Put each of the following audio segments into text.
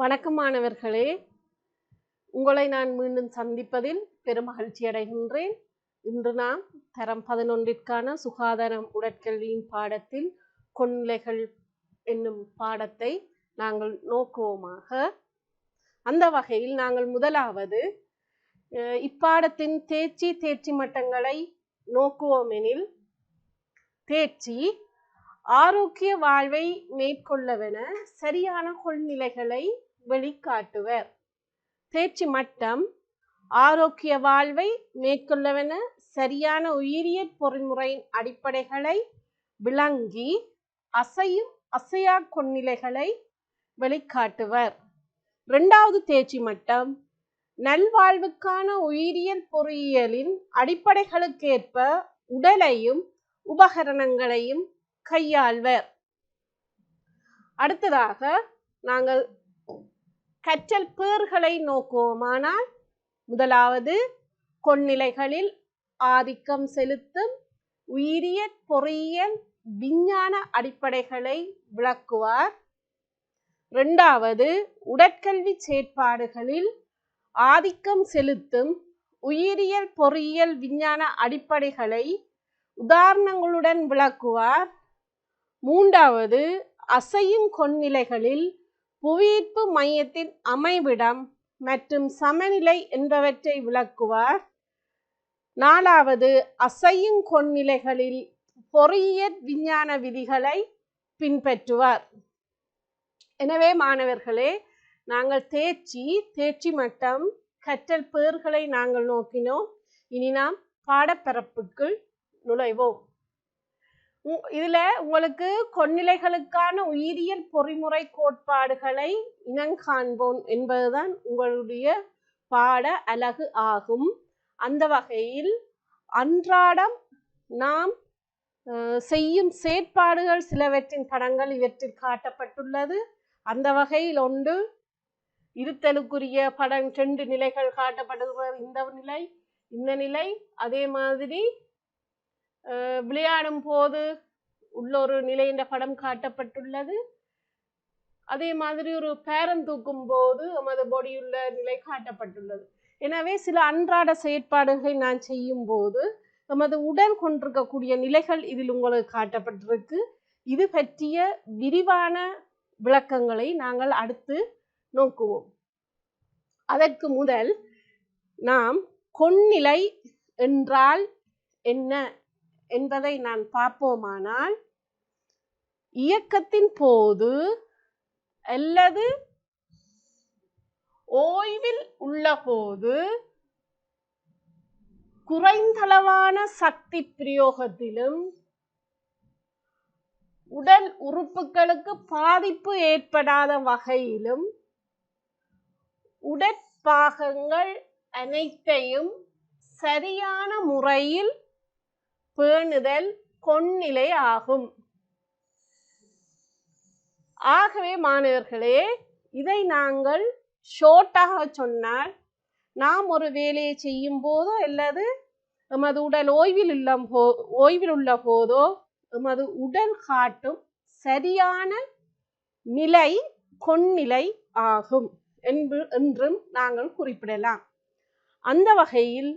வணக்கம் மாணவர்களே, உங்களை நான் மீண்டும் சந்திப்பதில் பெரும் மகிழ்ச்சி அடைகின்றேன். இன்று நாம் தரம் 11ற்கான சுகாதாரம் உடற்கல்வியின் பாடத்தில் கொள்நிலைகள் என்னும் பாடத்தை நாங்கள் நோக்குவோமாக. அந்த வகையில் நாங்கள் முதலாவது இப்பாடத்தின் தேர்ச்சி மட்டங்களை நோக்குவோமெனில், தேர்ச்சி ஆரோக்கிய வாழ்வை மேற்கொள்ளவென சரியான கொள்நிலைகளை வெளிக்காட்டுவர். தேர்ச்சி மட்டம் ஆரோக்கிய வாழ்வை மேற்கொள்ளவென சரியான உயிரியற் பொறிமுறையின் அடிப்படைகளை விளங்கி அசையா கொள்நிலைகளை வெளிக்காட்டுவர். இரண்டாவது தேர்ச்சி மட்டம் நல்வாழ்வுக்கான உயிரியல் பொறியியலின் அடிப்படைகளுக்கேற்ப உடலையும் உபகரணங்களையும் கையாள்வர். அடுத்ததாக நாங்கள் கற்றல் பேறுகளை நோக்குவோமானால், முதலாவது கொள்நிலைகளில் ஆதிக்கம் செலுத்தும் உயிரியற் பொறியியல் விஞ்ஞான அடிப்படைகளை விளக்குவார். இரண்டாவது உடற்கல்வி செயற்பாடுகளில் ஆதிக்கம் செலுத்தும் உயிரியல் பொறியியல் விஞ்ஞான அடிப்படைகளை உதாரணங்களுடன் விளக்குவார். மூன்றாவது அசையும் கொள்நிலைகளில் புவியீர்ப்பு மையத்தின் அமைவிடம் மற்றும் சமநிலை என்பவற்றை விளக்குவார். நாலாவது அசையும் கொள்நிலைகளில் பொறியியல் விஞ்ஞான விதிகளை பின்பற்றுவார். எனவே மாணவர்களே, நாங்கள் தேர்ச்சி மட்டம் கற்றல் பேறுகளை நாங்கள் நோக்கினோம். இனி நாம் பாடப்பரப்புக்குள் நுழைவோம். இதுல உங்களுக்கு கொள்நிலைகளுக்கான உயிரியல் பொறிமுறை கோட்பாடுகளை இனங்காண்போம் என்பதுதான் உங்களுடைய பாட அலகு ஆகும். அந்த வகையில் அன்றாடம் நாம் செய்யும் செயற்பாடுகள் சிலவற்றின் படங்கள் இவற்றில் காட்டப்பட்டுள்ளது. அந்த வகையில் ஒன்று இருத்தலுக்குரிய படம் 2 நிலைகள் காட்டப்படுகிறது. இந்த நிலை அதே மாதிரி விளையாடும் போது உள்ள ஒரு நிலை என்ற படம் காட்டப்பட்டுள்ளது. அதே மாதிரி ஒரு பேரம் தூக்கும் போது நமது பொடியுள்ள நிலை காட்டப்பட்டுள்ளது. எனவே சில அன்றாட செயற்பாடுகளை நான் செய்யும் போது நமது உடல் கொண்டிருக்கக்கூடிய நிலைகள் இதில் உங்களுக்கு காட்டப்பட்டிருக்கு. இது பற்றிய விரிவான விளக்கங்களை நாங்கள் அடுத்து நோக்குவோம். அதற்கு முதல் நாம் கொள்நிலை என்றால் என்ன என்பதை நான் பார்ப்போமானால், இயக்கத்தின் போது அல்லது ஓய்வில் உள்ள போது குறைந்தளவான சக்தி பிரயோகத்திலும் உடல் உறுப்புகளுக்கு பாதிப்பு ஏற்படாத வகையிலும் உடற்பாகங்கள் அனைத்தையும் சரியான முறையில் பேணுதல் கொள்நிலை ஆகும். ஆகவே மாணவர்களே, இதை நாங்கள் ஷோர்ட்டாக சொன்னால், நாம் ஒரு வேலையை செய்யும் போதோ அல்லது எமது உடல் ஓய்வில் உள்ள போதோ எமது உடல் காட்டும் சரியான நிலை கொள்நிலை ஆகும் என்றும் நாங்கள் குறிப்பிடலாம். அந்த வகையில்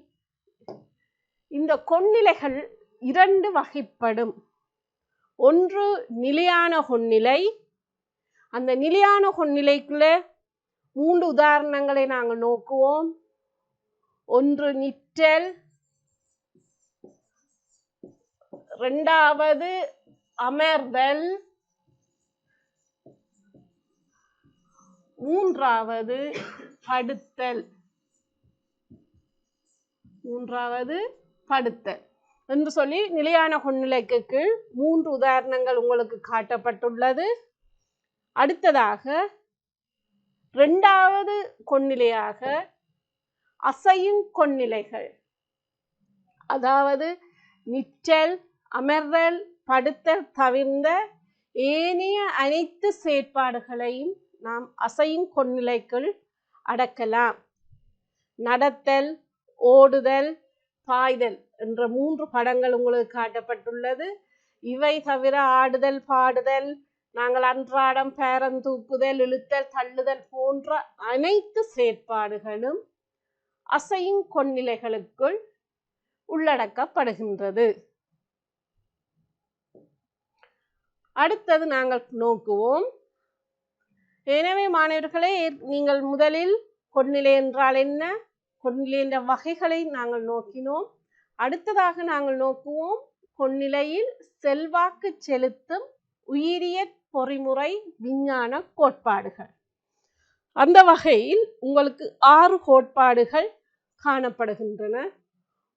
இந்த கொள்நிலைகள் 2 வகைப்படும். ஒன்று நிலையான கொள்நிலை. அந்த நிலையான கொள்நிலைக்குள்ள 3 உதாரணங்களை நாங்கள் நோக்குவோம். ஒன்று நிற்றல், இரண்டாவது அமர்தல், மூன்றாவது படுத்தல் என்று சொல்லி நிலையான கொள்நிலைக்கு கீழ் 3 உதாரணங்கள் உங்களுக்கு காட்டப்பட்டுள்ளது. அடுத்ததாக இரண்டாவது கொள்நிலையாக அசையும் கொள்நிலைகள், அதாவது நிற்றல், அமர்தல், படுத்தல் தவிர்ந்த ஏனைய அனைத்து செயற்பாடுகளையும் நாம் அசையும் கொள்நிலைக்குள் அடக்கலாம். நடத்தல், ஓடுதல், பாய்தல் என்ற 3 படங்கள் உங்களுக்கு காட்டப்பட்டுள்ளது. இவை தவிர ஆடுதல், பாடுதல், நாங்கள் அன்றாடம் பேரந்தூக்குதல், இழுத்தல், தள்ளுதல் போன்ற அனைத்து செயற்பாடுகளும் அசையும் கொள்நிலைகளுக்குள் உள்ளடக்கப்படுகின்றது. அடுத்தது நாங்கள் நோக்குவோம். எனவே மாணவர்களே, நீங்கள் முதலில் கொள்நிலை என்றால் என்ன, கொள்நிலை என்ற வகைகளை நாங்கள் நோக்கினோம். அடுத்ததாக நாங்கள் நோக்குவோம் கொள்நிலையில் செல்வாக்கு செலுத்தும் உயிரியற் பொறிமுறை விஞ்ஞான கோட்பாடுகள். அந்த வகையில் உங்களுக்கு 6 கோட்பாடுகள் காணப்படுகின்றன.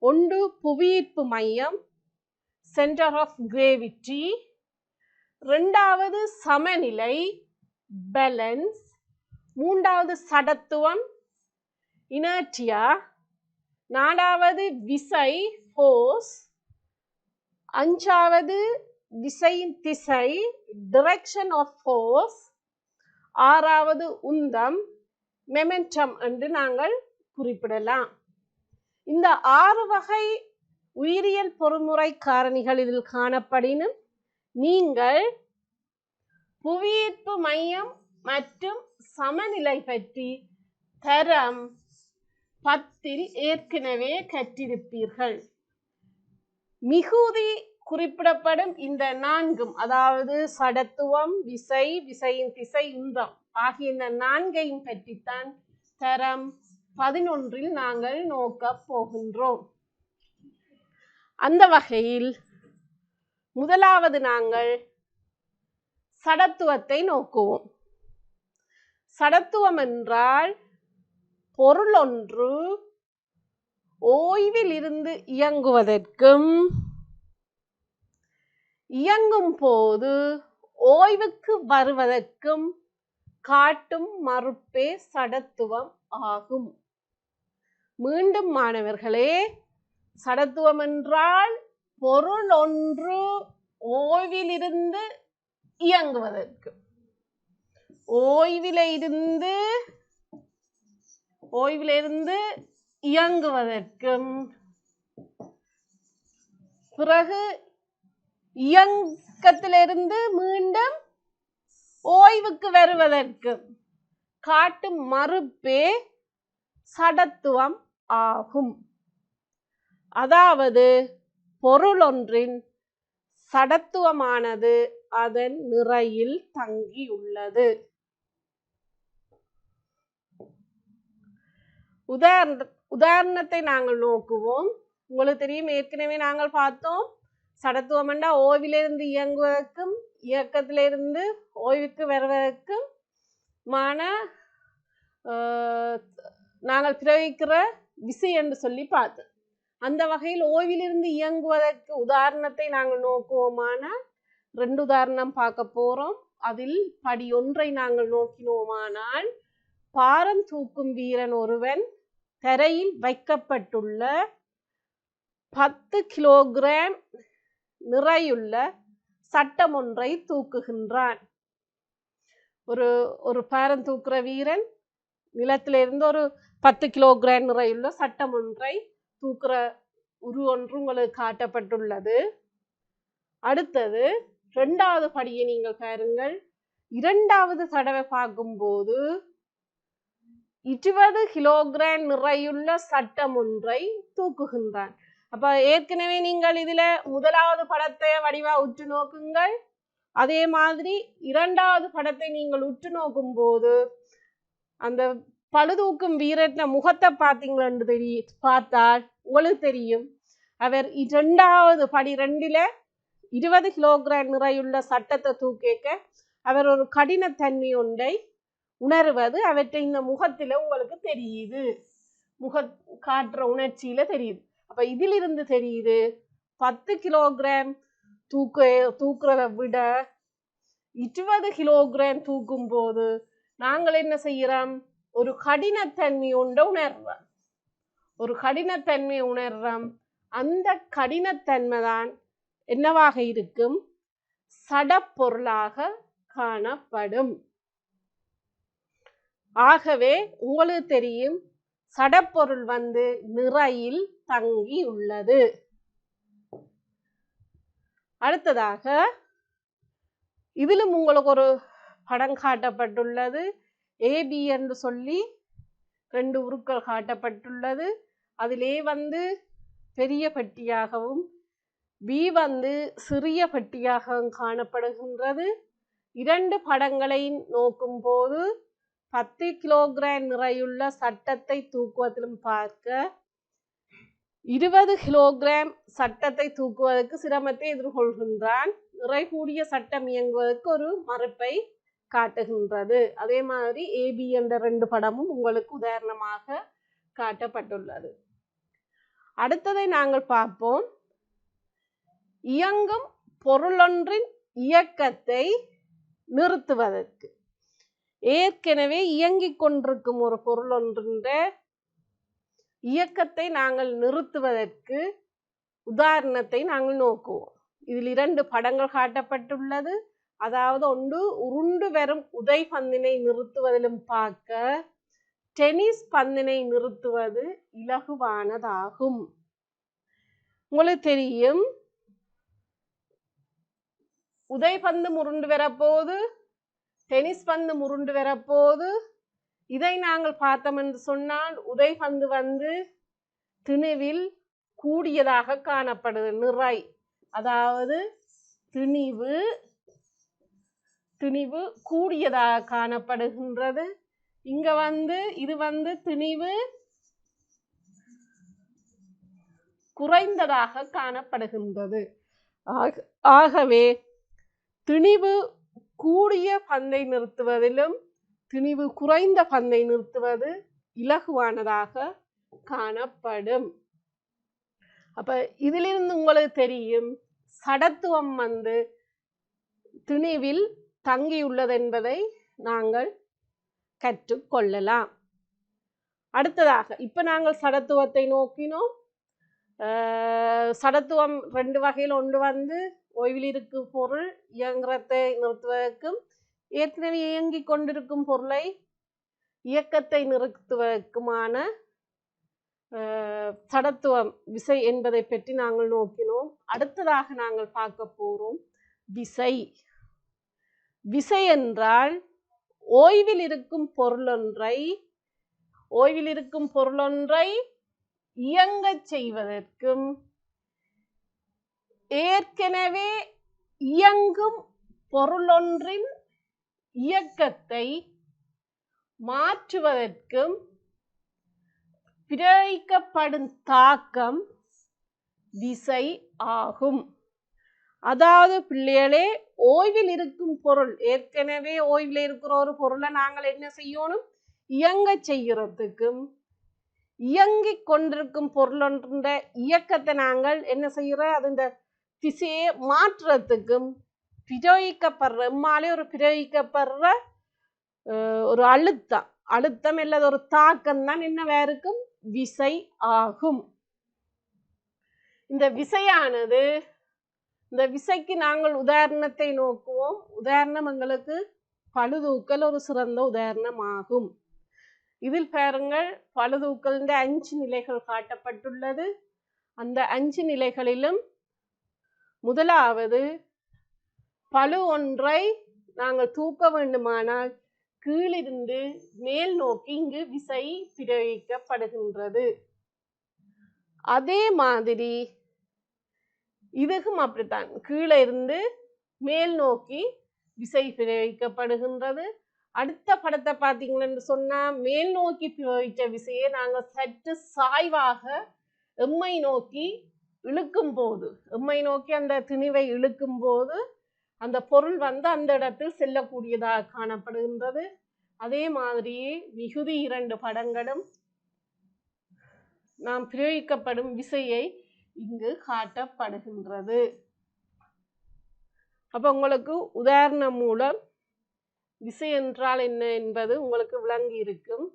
ஒன்று புவியீர்ப்பு மையம், சென்டர் ஆஃப் கிரேவிட்டி. இரண்டாவது சமநிலை, பேலன்ஸ். மூன்றாவது சடத்துவம், இனர்டியா. நான்காவது விசை, ஃபோர்ஸ். அஞ்சாவது விசையின் திசை, டிரெக்ஷன் ஆஃப் ஃபோர்ஸ். ஆறாவது உந்தம், மொமெண்டம் என்று நாங்கள் குறிப்பிடலாம். இந்த 6 வகை உயிரியல் பொறிமுறை காரணிகள் இதில் காணப்படினும் நீங்கள் புவியீர்ப்பு மையம் மற்றும் சமநிலை பற்றி தரம் 10 ஏற்கனவே கற்றிருப்பீர்கள். மிகுதி குறிப்பிடப்படும் இந்த 4, அதாவது சடத்துவம், விசை, விசையின் திசை, உந்தம் ஆகிய இந்த 4ஐயும் பற்றித்தான் தரம் 11 நாங்கள் நோக்கப் போகின்றோம். அந்த வகையில் முதலாவது நாங்கள் சடத்துவத்தை நோக்குவோம். சடத்துவம் என்றால் பொருள் ஒன்று ஓய்வில் இருந்து இயங்குவதற்கும் இயங்கும் போது ஓய்வுக்கு வருவதற்கும் காட்டும் மறுப்பே சடத்துவம் ஆகும். மீண்டும் மாணவர்களே, சடத்துவம் என்றால் பொருள் ஒன்று ஓய்விலிருந்து இயங்குவதற்கு, ஓய்விலிருந்து இயங்குவதற்கும் பிறகு இயக்கத்திலிருந்து மீண்டும் ஓய்வுக்கு வருவதற்கும் காட்டும் மறுப்பே சடத்துவம் ஆகும். அதாவது பொருள் ஒன்றின் சடத்துவமானது அதன் நிறையில் தங்கியுள்ளது. உதாரணத்தை நாங்கள் நோக்குவோம். உங்களுக்கு தெரியும், ஏற்கனவே நாங்கள் பார்த்தோம், சடத்துவம் என்றால் ஓய்விலிருந்து இயங்குவதற்கும் இயக்கத்திலிருந்து ஓய்வுக்கு வருவதற்கும் நாங்கள் பிரயோகிக்கிற விசை என்று சொல்லி பார்த்தோம். அந்த வகையில் ஓய்விலிருந்து இயங்குவதற்கு உதாரணத்தை நாங்கள் நோக்குவோமானால் 2 உதாரணம் பார்க்க போறோம். அதில் படி 1ஐ நாங்கள் நோக்கினோமானால், பாரம் தூக்கும் வீரன் ஒருவன் தரையில் வைக்கப்பட்டுள்ள 10 கிலோகிராம் நிறையுள்ள சட்டம் ஒன்றை தூக்குகின்றான். ஒரு பாரம் தூக்குற வீரன் நிலத்திலிருந்து ஒரு 10 கிலோகிராம் நிறையுள்ள சட்டம் ஒன்றை தூக்குற உரு ஒன்று உங்களுக்கு காட்டப்பட்டுள்ளது. அடுத்தது 2வது படியை நீங்கள் பாருங்கள். 2வது தடவை பார்க்கும்போது 20 கிலோகிராம் நிறையுள்ள சட்டம் ஒன்றை தூக்குகின்றான். அப்ப ஏற்கனவே நீங்கள் இதுல முதலாவது படத்தை வடிவா உற்று நோக்குங்கள். அதே மாதிரி 2வது படத்தை நீங்கள் உற்று நோக்கும் போது அந்த பழுதூக்கும் வீரன முகத்தை பார்த்தீங்களா பார்த்தால் உங்களுக்கு தெரியும், அவர் 2வது படி 2ல 20 கிலோகிராம் நிறையுள்ள சட்டத்தை தூக்க அவர் ஒரு கடினத்தன்மை ஒன்றை உணர்வது அவற்றை இந்த முகத்துல உங்களுக்கு தெரியுது, முக காட்டுற உணர்ச்சியில தெரியுது. அப்ப இதிலிருந்து தெரியுது 10 கிலோகிராம் தூக்குறதை விட 20 கிலோகிராம் தூக்கும் போது நாங்கள் என்ன செய்யறோம், ஒரு கடினத்தன்மை ஒன்றை உணர்றோம், ஒரு கடினத்தன்மையை உணர்றோம். அந்த கடினத்தன்மை தான் என்னவாக இருக்கும், சடப்பொருளாக காணப்படும். ஆகவே உங்களுக்கு தெரியும், சடப்பொருள் நிறையில் தங்கி உள்ளது. அடுத்ததாக இதிலும் உங்களுக்கு ஒரு படம் காட்டப்பட்டுள்ளது. ஏபி என்று சொல்லி 2 உருக்கள் காட்டப்பட்டுள்ளது. அதிலே வந்து பெரிய பெட்டியாகவும் பி வந்து சிறிய பெட்டியாகவும் காணப்படுகின்றது. 2 படங்களை நோக்கும் போது 10 கிலோகிராம் நிறையுள்ள சட்டத்தை தூக்குவதிலும் பார்க்க 20 கிலோகிராம் சட்டத்தை தூக்குவதற்கு சிரமத்தை எதிர்கொள்கின்றான். நிறை கூடிய சட்டம் இயங்குவதற்கு ஒரு மறுப்பை காட்டுகின்றது. அதே மாதிரி ஏபி என்ற 2 படமும் உங்களுக்கு உதாரணமாக காட்டப்பட்டுள்ளது. அடுத்ததை நாங்கள் பார்ப்போம். இயங்கும் பொருளொன்றின் இயக்கத்தை நிறுத்துவதற்கு. ஏற்கனவே இயங்கிக் கொண்டிருக்கும் ஒரு பொருளொன்றின் இயக்கத்தை நாங்கள் நிறுத்துவதற்கு உதாரணத்தை நாங்கள் நோக்குவோம். இதில் 2 படங்கள் காட்டப்பட்டுள்ளது. அதாவது ஒன்று உருண்டு வரும் உதை பந்தினை நிறுத்துவதிலும் பார்க்க டென்னிஸ் பந்தினை நிறுத்துவது இலகுவானதாகும். உங்களுக்கு தெரியும், உதை பந்து முருண்டு வரப்போது, டென்னிஸ் பந்து முருண்டு வரப்போது. இதை நாங்கள் பார்த்தோம் என்று சொன்னால் உதை பந்து வந்து திணிவில் கூடியதாக காணப்படுது. நிறை, அதாவது திணிவு கூடியதாக காணப்படுகின்றது. இங்க வந்து இது வந்து திணிவு குறைந்ததாக காணப்படுகின்றது. ஆகவே திணிவு கூடிய பந்தை நிறுத்துவதிலும் திணிவு குறைந்த பந்தை நிறுத்துவது இலகுவானதாக காணப்படும். அப்ப இதிலிருந்து உங்களுக்கு தெரியும், சடத்துவம் வந்து திணிவில் தங்கியுள்ளது என்பதை நாங்கள் கற்றுக்கொள்ளலாம். அடுத்ததாக இப்ப நாங்கள் சடத்துவத்தை நோக்கினோம். சடத்துவம் 2 வகையில், ஒன்று வந்து ஓய்வில் இருக்கும் பொருள் இயங்குறதை நிறுத்துவதற்கும் ஏற்கனவே இயங்கிக் கொண்டிருக்கும் பொருளை இயக்கத்தை நிறுத்துவதற்குமான சடத்துவம் விசை என்பதை பற்றி நாங்கள் நோக்கினோம். அடுத்ததாக நாங்கள் பார்க்க போறோம் விசை. விசை என்றால் ஓய்வில் இருக்கும் பொருளொன்றை இயங்கச் செய்வதற்கும் ஏற்கனவே இயங்கும் பொருளொன்றின் இயக்கத்தை மாற்றுவதற்கும் பிரயோகிக்கப்படும் தாக்கம் விசை ஆகும். அதாவது பிள்ளைகளே, ஓய்வில் இருக்கும் பொருள், ஏற்கனவே ஓய்வில் இருக்கிற ஒரு பொருளை நாங்கள் என்ன செய்யணும், இயங்க செய்யறதுக்கும் இயங்கிக் கொண்டிருக்கும் பொருளொன்ற இயக்கத்தை நாங்கள் என்ன செய்யறோம், அது திசையை மாற்றுறதுக்கும் பிரயோகிக்கப்படுற எம்மாலே ஒரு பிரயோகிக்கப்படுற ஒரு அழுத்தம் அல்லது ஒரு தாக்கம் தான் என்னவா இருக்கும், விசை ஆகும். இந்த விசையானது, இந்த விசைக்கு நாங்கள் உதாரணத்தை நோக்குவோம். உதாரணம் எங்களுக்கு பளுதூக்கல் ஒரு சிறந்த உதாரணமாகும். இதில் பாருங்கள், பளுதூக்கல் 5 நிலைகள் காட்டப்பட்டுள்ளது. அந்த 5 நிலைகளிலும் முதலாவது, பளு ஒன்றை நாங்கள் தூக்க வேண்டுமானால் கீழிருந்து மேல் நோக்கி இங்கு விசை பிரயோகிக்கப்படுகின்றது. அதே மாதிரி இதுக்கும் அப்படித்தான், கீழே இருந்து மேல் நோக்கி விசை பிரயோகிக்கப்படுகின்றது. அடுத்த படத்தை பார்த்தீங்கன்னு சொன்னா, மேல் நோக்கி பிரயோகித்த விசையை நாங்கள் சற்று சாய்வாக எம்மை நோக்கி இழுக்கும் போது, எம்மை நோக்கி அந்த திணிவை இழுக்கும் போது அந்த பொருள் வந்து அந்த இடத்தில் செல்லக்கூடியதாக காணப்படுகின்றது. அதே மாதிரியே மிகுதி 2 படங்களும் நாம் பிரயோகிக்கப்படும் விசையை இங்கு காட்டப்படுகின்றது. அப்ப உங்களுக்கு உதாரணம் மூலம் விசை என்றால் என்ன என்பது உங்களுக்கு விளங்கி இருக்கும்.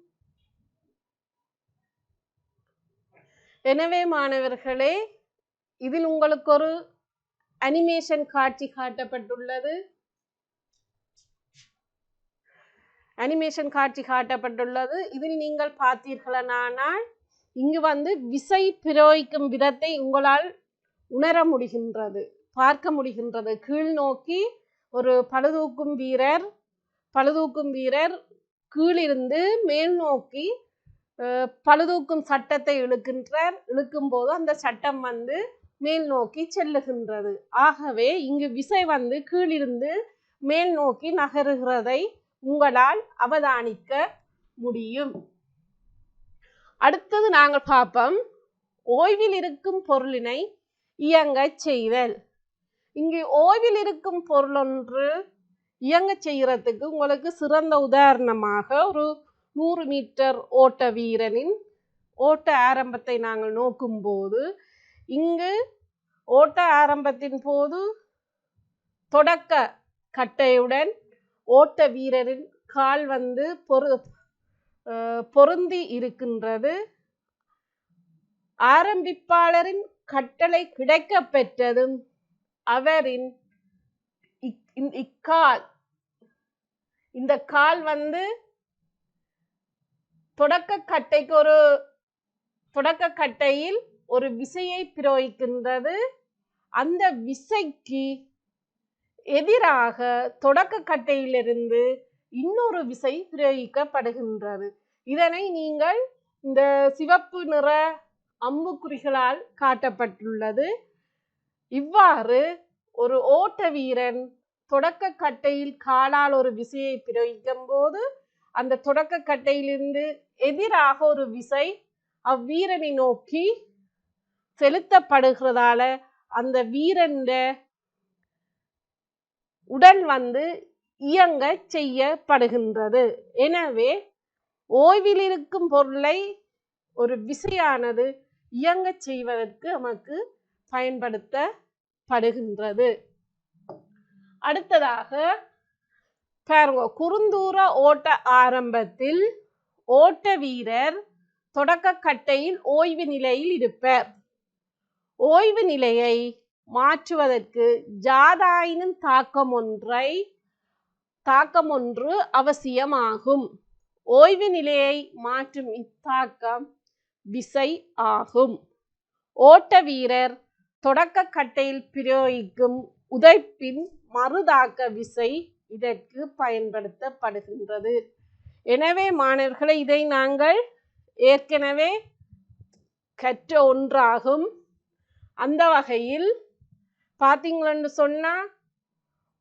எனவே மாணவர்களே, இதில் உங்களுக்கு ஒரு அனிமேஷன் காட்சி காட்டப்பட்டுள்ளது. இதில் நீங்கள் பார்த்தீர்களானால் இங்கு வந்து விசை பிரயோகிக்கும் விதத்தை உங்களால் உணர முடிகின்றது, பார்க்க முடிகின்றது. கீழ் நோக்கி ஒரு பளுதூக்கும் வீரர் கீழிருந்து மேல் நோக்கி பளுதூக்கும் சட்டத்தை இழுக்கும் போது அந்த சட்டம் வந்து மேல் நோக்கி செல்லுகின்றது. ஆகவே இங்கு விசை வந்து கீழிருந்து மேல் நோக்கி நகருகிறதை உங்களால் அவதானிக்க முடியும். அடுத்தது நாங்கள் பார்ப்போம் ஓய்வில் இருக்கும் பொருளினை இயங்க செய்தல். இங்கு ஓய்வில் இருக்கும் பொருள் ஒன்று இயங்க செய்யறதுக்கு உங்களுக்கு சிறந்த உதாரணமாக ஒரு 100 மீட்டர் ஓட்ட வீரனின் ஓட்ட ஆரம்பத்தை நாங்கள் நோக்கும் போது இங்கு ஓட்ட ஆரம்பத்தின் போது தொடக்க கட்டையுடன் ஓட்ட வீரரின் கால் வந்து பொருந்தி இருக்கின்றது. ஆரம்பிப்பாளரின் கட்டளை கிடைக்க பெற்றதும் அவரின் இந்த கால் வந்து தொடக்க கட்டையில் ஒரு விசையை பிரயோகிக்கின்றது. அந்த விசைக்கு எதிராக தொடக்க கட்டையிலிருந்து இன்னொரு விசை பிரயோகிக்கப்படுகின்றது. இதனை நீங்கள் இந்த சிவப்பு நிற அம்புக்குறிகளால் காட்டப்பட்டுள்ளது. இவ்வாறு ஒரு ஓட்ட வீரன் தொடக்க கட்டையில் காலால் ஒரு விசையை பிரயோகிக்கும் போது அந்த தொடக்க கட்டையிலிருந்து எதிராக ஒரு விசை அவ்வீரனை நோக்கி செலுத்தப்படுகிறதால அந்த வீரன் உடல் வந்து இயங்க செய்யப்படுகின்றது. எனவே ஓய்வில் இருக்கும் பொருளை ஒரு விசையானது இயங்க செய்வதற்கு நமக்கு பயன்படுத்தப்படுகின்றது. அடுத்ததாக பாருங்க, குறுந்தூர ஓட்ட ஆரம்பத்தில் ஓட்ட வீரர் தொடக்க கட்டையில் ஓய்வு நிலையில் இருப்பார். ஓய்வு நிலையை மாற்றுவதற்கு ஜாதாயினும் தாக்கம் ஒன்று அவசியமாகும். ஓய்வு நிலையை மாற்றும் இத்தாக்கம் விசை ஆகும். ஓட்ட வீரர் தொடக்க கட்டையில் பிரயோகிக்கும் உதைப்பின் மறுதாக்க விசை இதற்கு பயன்படுத்தப்படுகின்றது. எனவே மாணவர்களை இதை நாங்கள் ஏற்கனவே கற்ற ஒன்றாகும். அந்த வகையில் பார்த்தீங்களென்று சொன்னா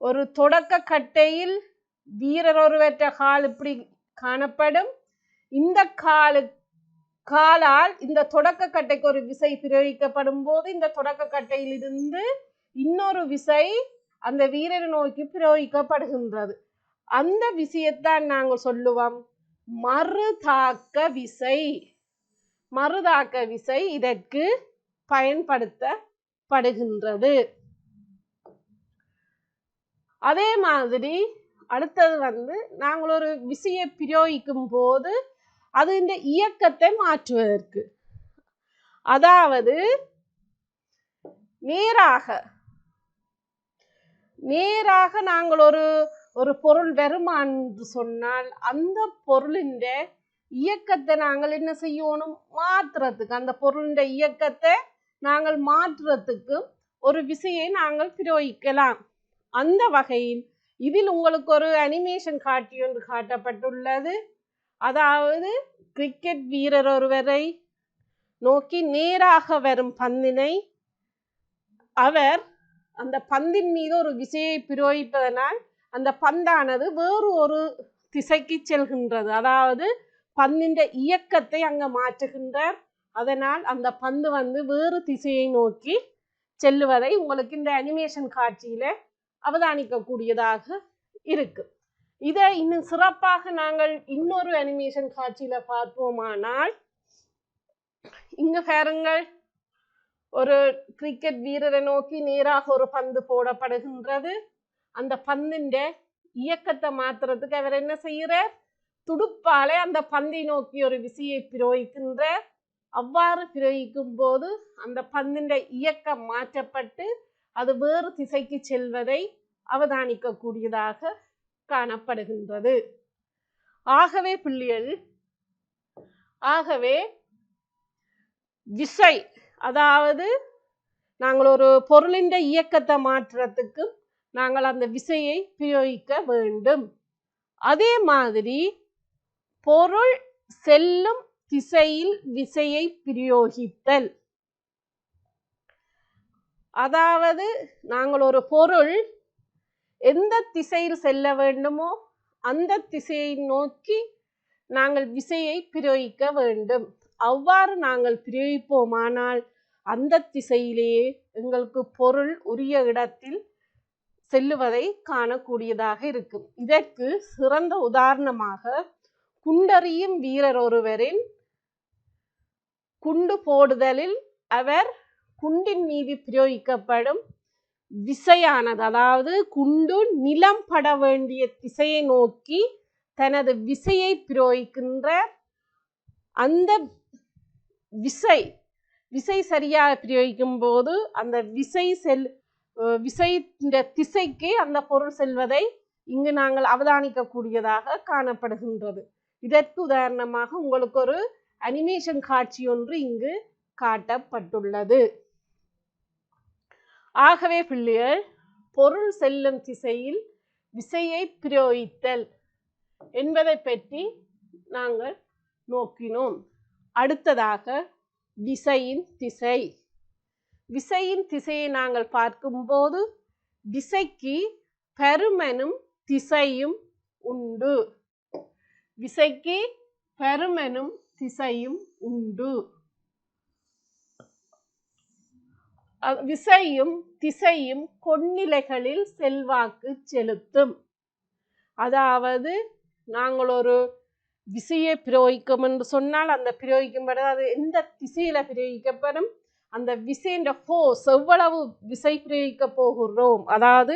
ஒரு தொடக்க கட்டையில் வீரர் ஒருவற்ற கால் இப்படி காணப்படும். இந்த காலால் இந்த தொடக்க கட்டைக்கு ஒரு விசை பிரயோகிக்கப்படும் போது இந்த தொடக்க கட்டையில் இருந்து இன்னொரு விசை அந்த வீரரை நோக்கி பிரயோகிக்கப்படுகின்றது. அந்த விசையைத்தான் நாங்கள் சொல்லுவோம் மறுதாக்க விசை. மறுதாக்க விசை இதற்கு பயன்படுத்தப்படுகின்றது. அதே மாதிரி அடுத்தது வந்து நாங்கள் ஒரு விசையை பிரயோகிக்கும் போது அது இந்த இயக்கத்தை மாற்றுவதற்கு, அதாவது நேராக நாங்கள் ஒரு பொருள் வருமானு சொன்னால் அந்த பொருளின் இயக்கத்தை நாங்கள் என்ன செய்யணும், மாற்றுறதுக்கு, அந்த பொருளின் இயக்கத்தை நாங்கள் மாற்றுறதுக்கு ஒரு விசையை நாங்கள் பிரயோகிக்கலாம். அந்த வகையில் இதில் உங்களுக்கு ஒரு அனிமேஷன் காட்சி ஒன்று காட்டப்பட்டுள்ளது. அதாவது கிரிக்கெட் வீரர் ஒருவரை நோக்கி நேராக வரும் பந்தினை அவர் அந்த பந்தின் மீது ஒரு விசையை பிரயோகிப்பதனால் அந்த பந்தானது வேறு ஒரு திசைக்கு செல்கின்றது. அதாவது பந்தின் இயக்கத்தை அங்க மாற்றுகின்றார். அதனால் அந்த பந்து வந்து வேறு திசையை நோக்கி செல்லுவதை உங்களுக்கு இந்த அனிமேஷன் காட்சியில அவதானிக்க கூடியதாக இருக்கு. இதை இன்னும் சிறப்பாக நாங்கள் இன்னொரு அனிமேஷன் காட்சியில பார்ப்போமானால், இங்க பாருங்கள், ஒரு கிரிக்கெட் வீரரை நோக்கி நேராக ஒரு பந்து போடப்படுகின்றது. அந்த பந்தின் இயக்கத்தை மாற்றுறதுக்கு அவர் என்ன செய்கிறார், துடுப்பாலே அந்த பந்தை நோக்கி ஒரு விசையை பிரயோகிக்கின்றார். அவ்வாறு பிரயோகிக்கும் போது அந்த பந்தின் இயக்கம் மாற்றப்பட்டு அது வேறு திசைக்கு செல்வதை அவதானிக்க கூடியதாக காணப்படுகின்றது. ஆகவே பிள்ளைகள், விசை, அதாவது நாங்கள் ஒரு பொருளின் இயக்கத்தை மாற்றுறதுக்கும் நாங்கள் அந்த விசையை பிரயோகிக்க வேண்டும். அதே மாதிரி பொருள் செல்லும் திசையில் விசையை பிரயோகித்தல். அதாவது நாங்கள் ஒரு பொருள் எந்த திசையில் செல்ல வேண்டுமோ அந்த திசையை நோக்கி நாங்கள் விசையை பிரயோகிக்க வேண்டும். அவ்வாறு நாங்கள் பிரயோகிப்போமானால் அந்த திசையிலேயே எங்களுக்கு பொருள் உரிய இடத்தில் செல்லுவதை காணக்கூடியதாக இருக்கும். இதற்கு சிறந்த உதாரணமாக குண்டறியும் வீரர் ஒருவரின் குண்டு போடுதலில் அவர் குண்டின் மீது பிரயோகிக்கப்படும் விசையானது, அதாவது குண்டு நிலம் பட வேண்டிய திசையை நோக்கி தனது விசையை பிரயோகிக்கின்ற அந்த விசை சரியாக பிரயோகிக்கும் போது அந்த விசை திசைக்கு அந்த பொருள் செல்வதை இங்கு நாங்கள் அவதானிக்கக்கூடியதாக காணப்படுகின்றது. இதற்கு உதாரணமாக உங்களுக்கு ஒரு அனிமேஷன் காட்சி ஒன்று இங்கு காட்டப்பட்டுள்ளது. ஆகவே பிள்ளைகள், பொருள் செல்லும் திசையில் விசையை பிரயோகித்தல் என்பதை பற்றி நாங்கள் நோக்கினோம். அடுத்ததாக விசையின் திசை. விசையின் திசையை நாங்கள் பார்க்கும்போது விசைக்கு பருமனும் திசையும் உண்டு. விசைக்கு பருமனும் திசையும் உண்டு. விசையும் திசையும் கொன்னிலைகளில் செல்வாக்கு செலுத்தும். அதாவது நாங்கள் ஒரு விசையை பிரயோகிக்கும் என்று சொன்னால் அந்த பிரயோகிக்கும்படி அது எந்த திசையில பிரயோகிக்கப்படும், அந்த விசையின் ஃபோர்ஸ் எவ்வளவு விசை பிரயோகிக்க போகிறோம், அதாவது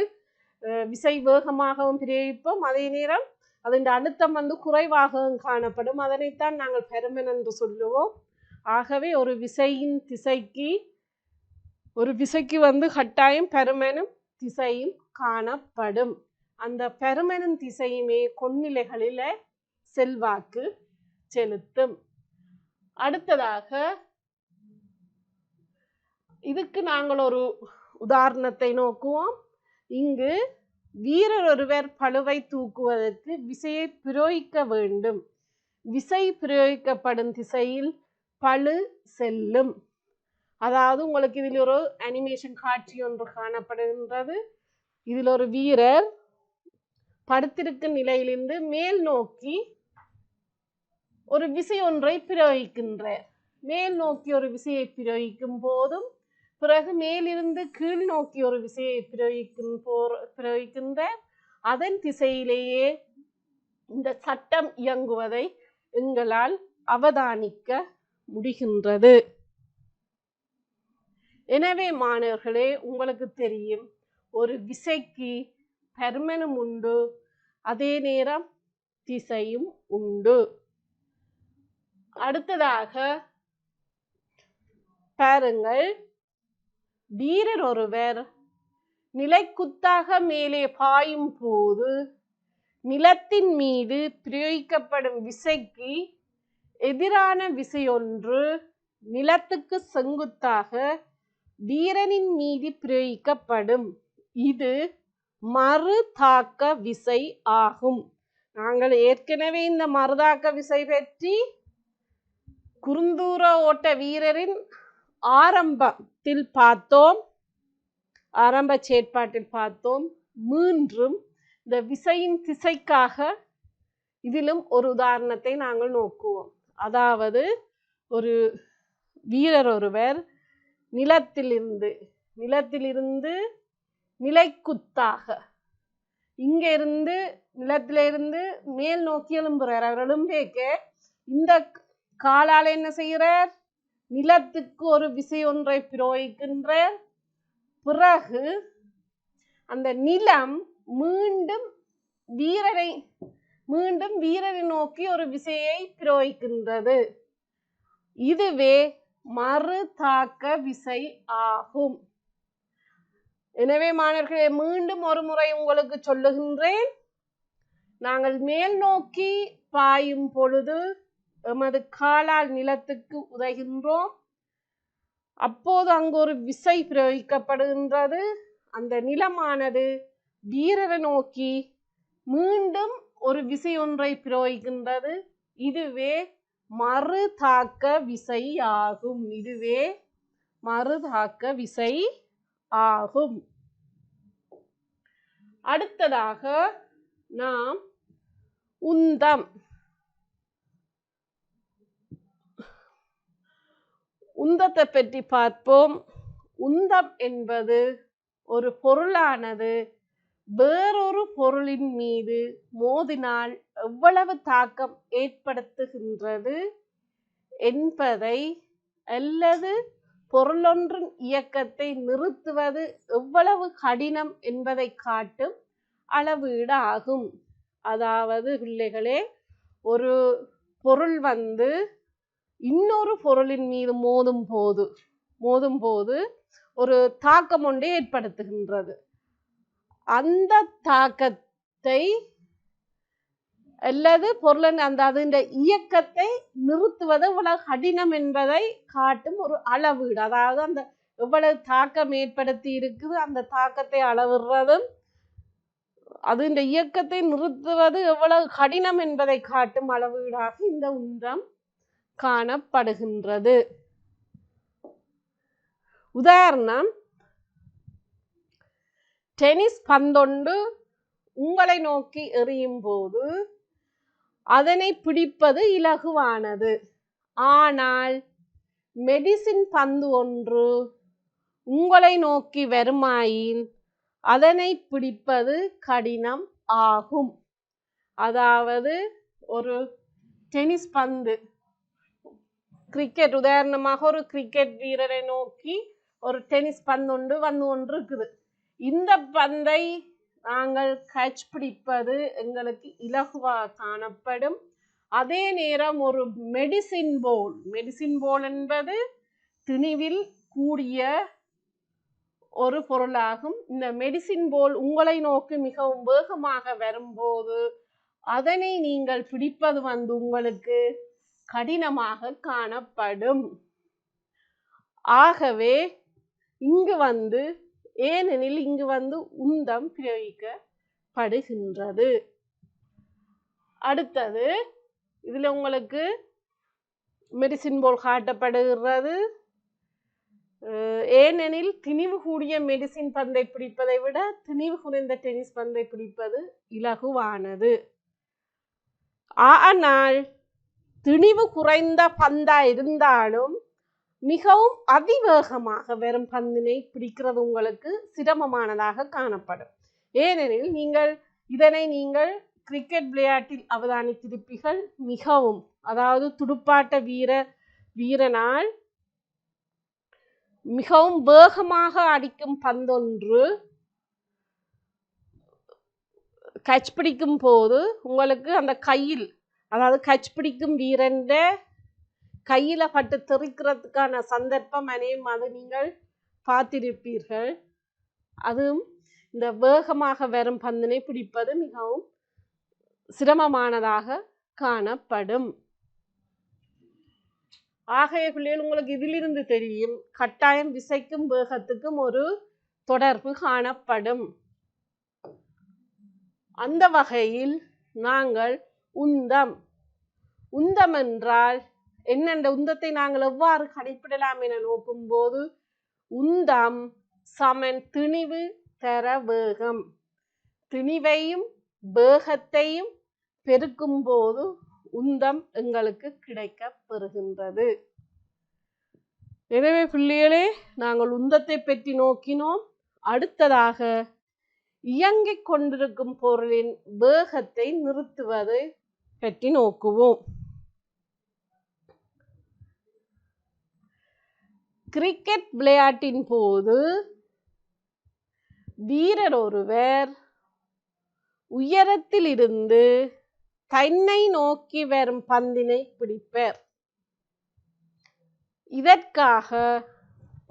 விசை வேகமாகவும் பிரயோகிப்போம், அதே நேரம் அதன் அழுத்தம் குறைவாகவும் காணப்படும். அதனைத்தான் நாங்கள் பருமன் என்று சொல்லுவோம். ஆகவே ஒரு விசைக்கு கட்டாயம் பருமனும் திசையும் காணப்படும். அந்த பருமனும் திசையுமே கொன்னிலைகளில செல்வாக்கு செலுத்தும். அடுத்ததாக இதுக்கு நாங்கள் ஒரு உதாரணத்தை நோக்குவோம். இங்கு வீரர் ஒருவர் பளுவை தூக்குவதற்கு விசையை பிரயோகிக்க வேண்டும். விசை பிரயோகிக்கப்படும் திசையில் பளு செல்லும். அதாவது உங்களுக்கு இதில் ஒரு அனிமேஷன் காட்சி ஒன்று காணப்படுகின்றது. இதில் ஒரு வீரர் படுத்திருக்கும் நிலையிலிருந்து மேல் நோக்கி ஒரு விசை ஒன்றை பிரயோகிக்கின்றார். மேல் நோக்கி ஒரு விசையை பிரயோகிக்கும் போதும் பிறகு மேலிருந்து கீழ் நோக்கி ஒரு விசையை பிரயோகிக்கின்றார். அதன் திசையிலேயே இந்த சட்டம் இயங்குவதை எங்களால் அவதானிக்க முடிகின்றது. எனவே மாணவர்களே, உங்களுக்கு தெரியும் ஒரு விசைக்கு பருமனும் உண்டு, அதே நேரம் திசையும் உண்டு. அடுத்ததாக பாருங்கள், வீரர் ஒருவர் நிலைக்குத்தாக மேலே பாயும் போது நிலத்தின் மீது பிரயோகிக்கப்படும் விசைக்கு எதிரான விசை ஒன்று நிலத்துக்கு செங்குத்தாக வீரனின் மீது பிரயோகிக்கப்படும். இது மறுதாக்க விசை ஆகும். நாங்கள் ஏற்கனவே இந்த மறுதாக்க விசை பற்றி குறுந்தூர ஓட்ட வீரரின் ஆரம்பத்தில் பார்த்தோம், ஆரம்ப செயற்பாட்டில் பார்த்தோம். மீண்டும் இந்த விசையின் திசைக்காக இதிலும் ஒரு உதாரணத்தை நாங்கள் நோக்குவோம். அதாவது ஒரு வீரர் ஒருவர் நிலத்திலிருந்து நிலைக்குத்தாக இங்கிருந்து நிலத்திலிருந்து மேல் நோக்கி எழும்புறார். அவர் எழும்பேக்க இந்த காலால் என்ன செய்கிறார், நிலத்துக்கு ஒரு விசை ஒன்றை பிரயோகிக்கின்றார். பிறகு அந்த நிலம் மீண்டும் வீரரை நோக்கி ஒரு விசையை பிரயோகிக்கின்றது. இதுவே மறுதாக்க விசை ஆகும். எனவே மாணவர்களே, மீண்டும் ஒரு முறை உங்களுக்கு சொல்லுகின்றேன். நாங்கள் மேல் நோக்கி பாயும் பொழுது எமது காலால் நிலத்துக்கு உதைகின்றோம். அப்போது அங்கு ஒரு விசை பிரயோகிக்கப்படுகின்றது. அந்த நிலமானது வீரரை நோக்கி மீண்டும் ஒரு விசை ஒன்றை பிரயோகிக்கின்றது. இதுவே மறுதாக்க விசை ஆகும். இதுவே மறுதாக்க விசை ஆகும். அடுத்ததாக நாம் உந்தம் உந்தத்தை பற்றி பார்ப்போம். உந்தம் என்பது ஒரு பொருளானது வேறொரு பொருளின் மீது மோதினால் எவ்வளவு தாக்கம் ஏற்படுத்துகின்றது என்பதை அல்லது பொருளொன்றின் இயக்கத்தை நிறுத்துவது எவ்வளவு கடினம் என்பதை காட்டும் அளவீடு ஆகும். அதாவது பிள்ளைகளே, ஒரு பொருள் இன்னொரு பொருளின் மீது மோதும் போது ஒரு தாக்கம் ஒன்றை ஏற்படுத்துகின்றது. அந்த தாக்கத்தை அல்லது பொருளின் அதன் இயக்கத்தை நிறுத்துவது எவ்வளவு கடினம் என்பதை காட்டும் ஒரு அளவீடு. அதாவது அந்த எவ்வளவு தாக்கம் ஏற்படுத்தி இருக்குது அந்த தாக்கத்தை அளவிடுறதும் அதன் இயக்கத்தை நிறுத்துவது எவ்வளவு கடினம் என்பதை காட்டும் அளவீடாக இந்த உந்தம் காணப்படுகின்றது. உதாரணம், டென்னிஸ் பந்தொண்டு உங்களை நோக்கி எறியும் போது அதனை பிடிப்பது இலகுவானது. ஆனால் மெடிசின் பந்து ஒன்று உங்களை நோக்கி வருமாயின் அதனை பிடிப்பது கடினம் ஆகும். அதாவது ஒரு டென்னிஸ் பந்து, கிரிக்கெட், உதாரணமாக ஒரு கிரிக்கெட் வீரரை நோக்கி ஒரு டென்னிஸ் பந்து ஒன்று இருக்குது. இந்த பந்தை நாங்கள் கேட்ச் பிடிப்பது எங்களுக்கு இலகுவாக காணப்படும். அதே நேரம் ஒரு மெடிசின் போல் என்பது திணிவில் கூடிய ஒரு பொருளாகும். இந்த மெடிசின் போல் உங்களை நோக்கி மிகவும் வேகமாக வரும்போது அதனை நீங்கள் பிடிப்பது உங்களுக்கு கடினமாக காணப்படும். ஆகவே இங்கு ஏனெனில் இங்கு உந்தம் பிரயோகிக்கப்படுகின்றது. அடுத்தது, இதுல உங்களுக்கு மெடிசின் போல் காட்டப்படுகிறது. ஏனெனில் திணிவு கூடிய மெடிசின் பந்தை பிடிப்பதை விட திணிவு குறைந்த டென்னிஸ் பந்தை பிடிப்பது இலகுவானது. ஆனால் திணிவு குறைந்த பந்தா இருந்தாலும் மிகவும் அதிவேகமாக வரும் பந்தினை பிடிக்கிறது உங்களுக்கு சிரமமானதாக காணப்படும். ஏனெனில் இதனை நீங்கள் கிரிக்கெட் விளையாட்டில் அவதானித்திருப்பீர்கள். மிகவும், அதாவது துடுப்பாட்ட வீரனால் மிகவும் வேகமாக அடிக்கும் பந்தொன்று கேட்ச் பிடிக்கும் போது உங்களுக்கு அந்த கையில், அதாவது கேட்ச் பிடிக்கும் வீரன் கையில பட்டு தெறிக்கிறதுக்கான சந்தர்ப்பம் அநேகம் அது நீங்கள் பார்த்திருப்பீர்கள். அதுவும் இந்த வேகமாக வரும் பந்தினை பிடிப்பது மிகவும் சிரமமானதாக காணப்படும். ஆகைய பிள்ளைகள், உங்களுக்கு இதிலிருந்து தெரியும் கட்டாயம் விசைக்கும் வேகத்துக்கும் ஒரு தொடர்பு காணப்படும். அந்த வகையில் நாங்கள் உந்தம் என்றால் என்னென்ற உந்தத்தை நாங்கள் எவ்வாறு கணிப்பிடலாம் என நோக்கும் போது, உந்தம் சமன் திணிவு தர வேகம். திணிவையும் வேகத்தையும் பெருக்கும் போது உந்தம் எங்களுக்கு கிடைக்க பெறுகின்றது. எனவே பிள்ளைகளே, நாங்கள் உந்தத்தை பற்றி நோக்கினோம். அடுத்ததாக இயங்கிக் கொண்டிருக்கும் பொருளின் வேகத்தை நிறுத்துவதை பற்றி நோக்குவோம். கிரிக்கெட் விளையாட்டின் போது வீரர் ஒருவர் உயரத்தில் இருந்து தன்னை நோக்கி வரும் பந்தினை பிடிப்பர். இதற்காக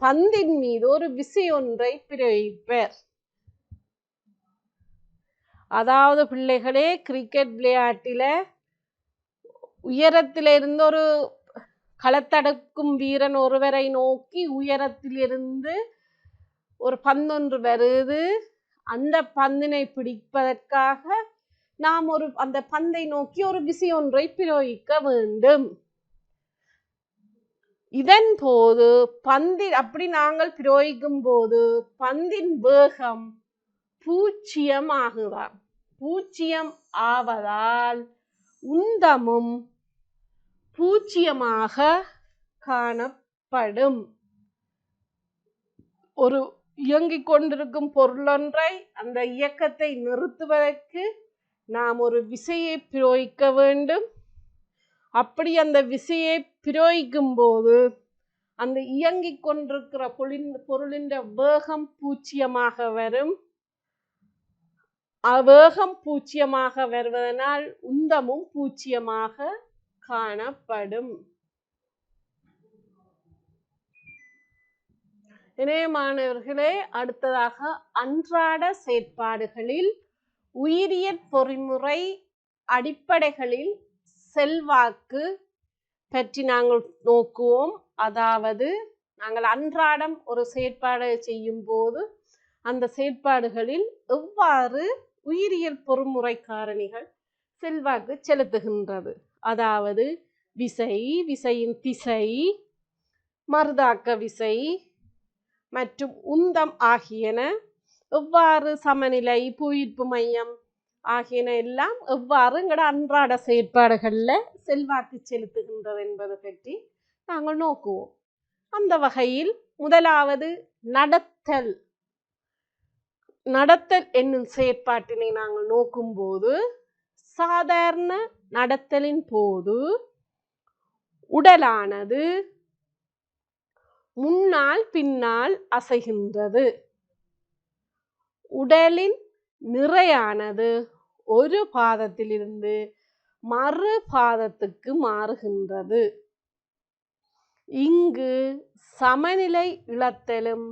பந்தின் மீது ஒரு விசை ஒன்றை பிரயோகிப்பர். அதாவது பிள்ளைகளே, கிரிக்கெட் விளையாட்டில உயரத்திலிருந்து ஒரு களத்தடுக்கும் வீரன் ஒருவரை நோக்கி உயரத்திலிருந்து ஒரு பந்தொன்று வருது. அந்த பந்தினை பிடிப்பதற்காக நாம் அந்த பந்தை நோக்கி ஒரு விசை ஒன்றை பிரயோகிக்க வேண்டும். இதன் போது அப்படி நாங்கள் பிரயோகிக்கும் போது பந்தின் வேகம் 0 ஆகுதாம். 0 ஆவதால் உந்தமும் 0 காணப்படும். ஒரு இயங்கிக் கொண்டிருக்கும் பொருளொன்றை அந்த இயக்கத்தை நிறுத்துவதற்கு நாம் ஒரு விசையை பிரயோகிக்க வேண்டும். அப்படி அந்த விசையை பிரயோகிக்கும் போது அந்த இயங்கிக் கொண்டிருக்கிற பொருளின் வேகம் 0 வரும். வேகம் 0 வருவதனால் உந்தமும் 0 காணப்படும். எனவே மாணவர்களே, அடுத்ததாக அன்றாட செயற்பாடுகளில் உயிரியற் பொறிமுறை அடிப்படைகளில் செல்வாக்கு பற்றி நாங்கள் நோக்குவோம். அதாவது நாங்கள் அன்றாடம் ஒரு செயற்பாடு செய்யும் போது அந்த செயற்பாடுகளில் எவ்வாறு உயிரியல் பொறிமுறை காரணிகள் செல்வாக்கு செலுத்துகின்றது. அதாவது விசை, விசையின் திசை, மறுதாக்க விசை மற்றும் உந்தம் ஆகியன எவ்வாறு சமநிலை, புவியீர்ப்பு மையம் ஆகியன எல்லாம் எவ்வாறு எங்களோட அன்றாட செயற்பாடுகளில் செல்வாக்கு செலுத்துகின்றது என்பது பற்றி நாங்கள் நோக்குவோம். அந்த வகையில் முதலாவது நடத்தல். நடத்தல் என்னும் செயற்பாட்டினை நாங்கள் நோக்கும்போது சாதாரண நடத்தலின் போது உடலானது முன்னால் பின்னால் அசைகின்றது. உடலின் நிறையானது ஒரு பாதத்திலிருந்து மறு பாதத்துக்கு மாறுகின்றது. இங்கு சமநிலை இழத்தலும்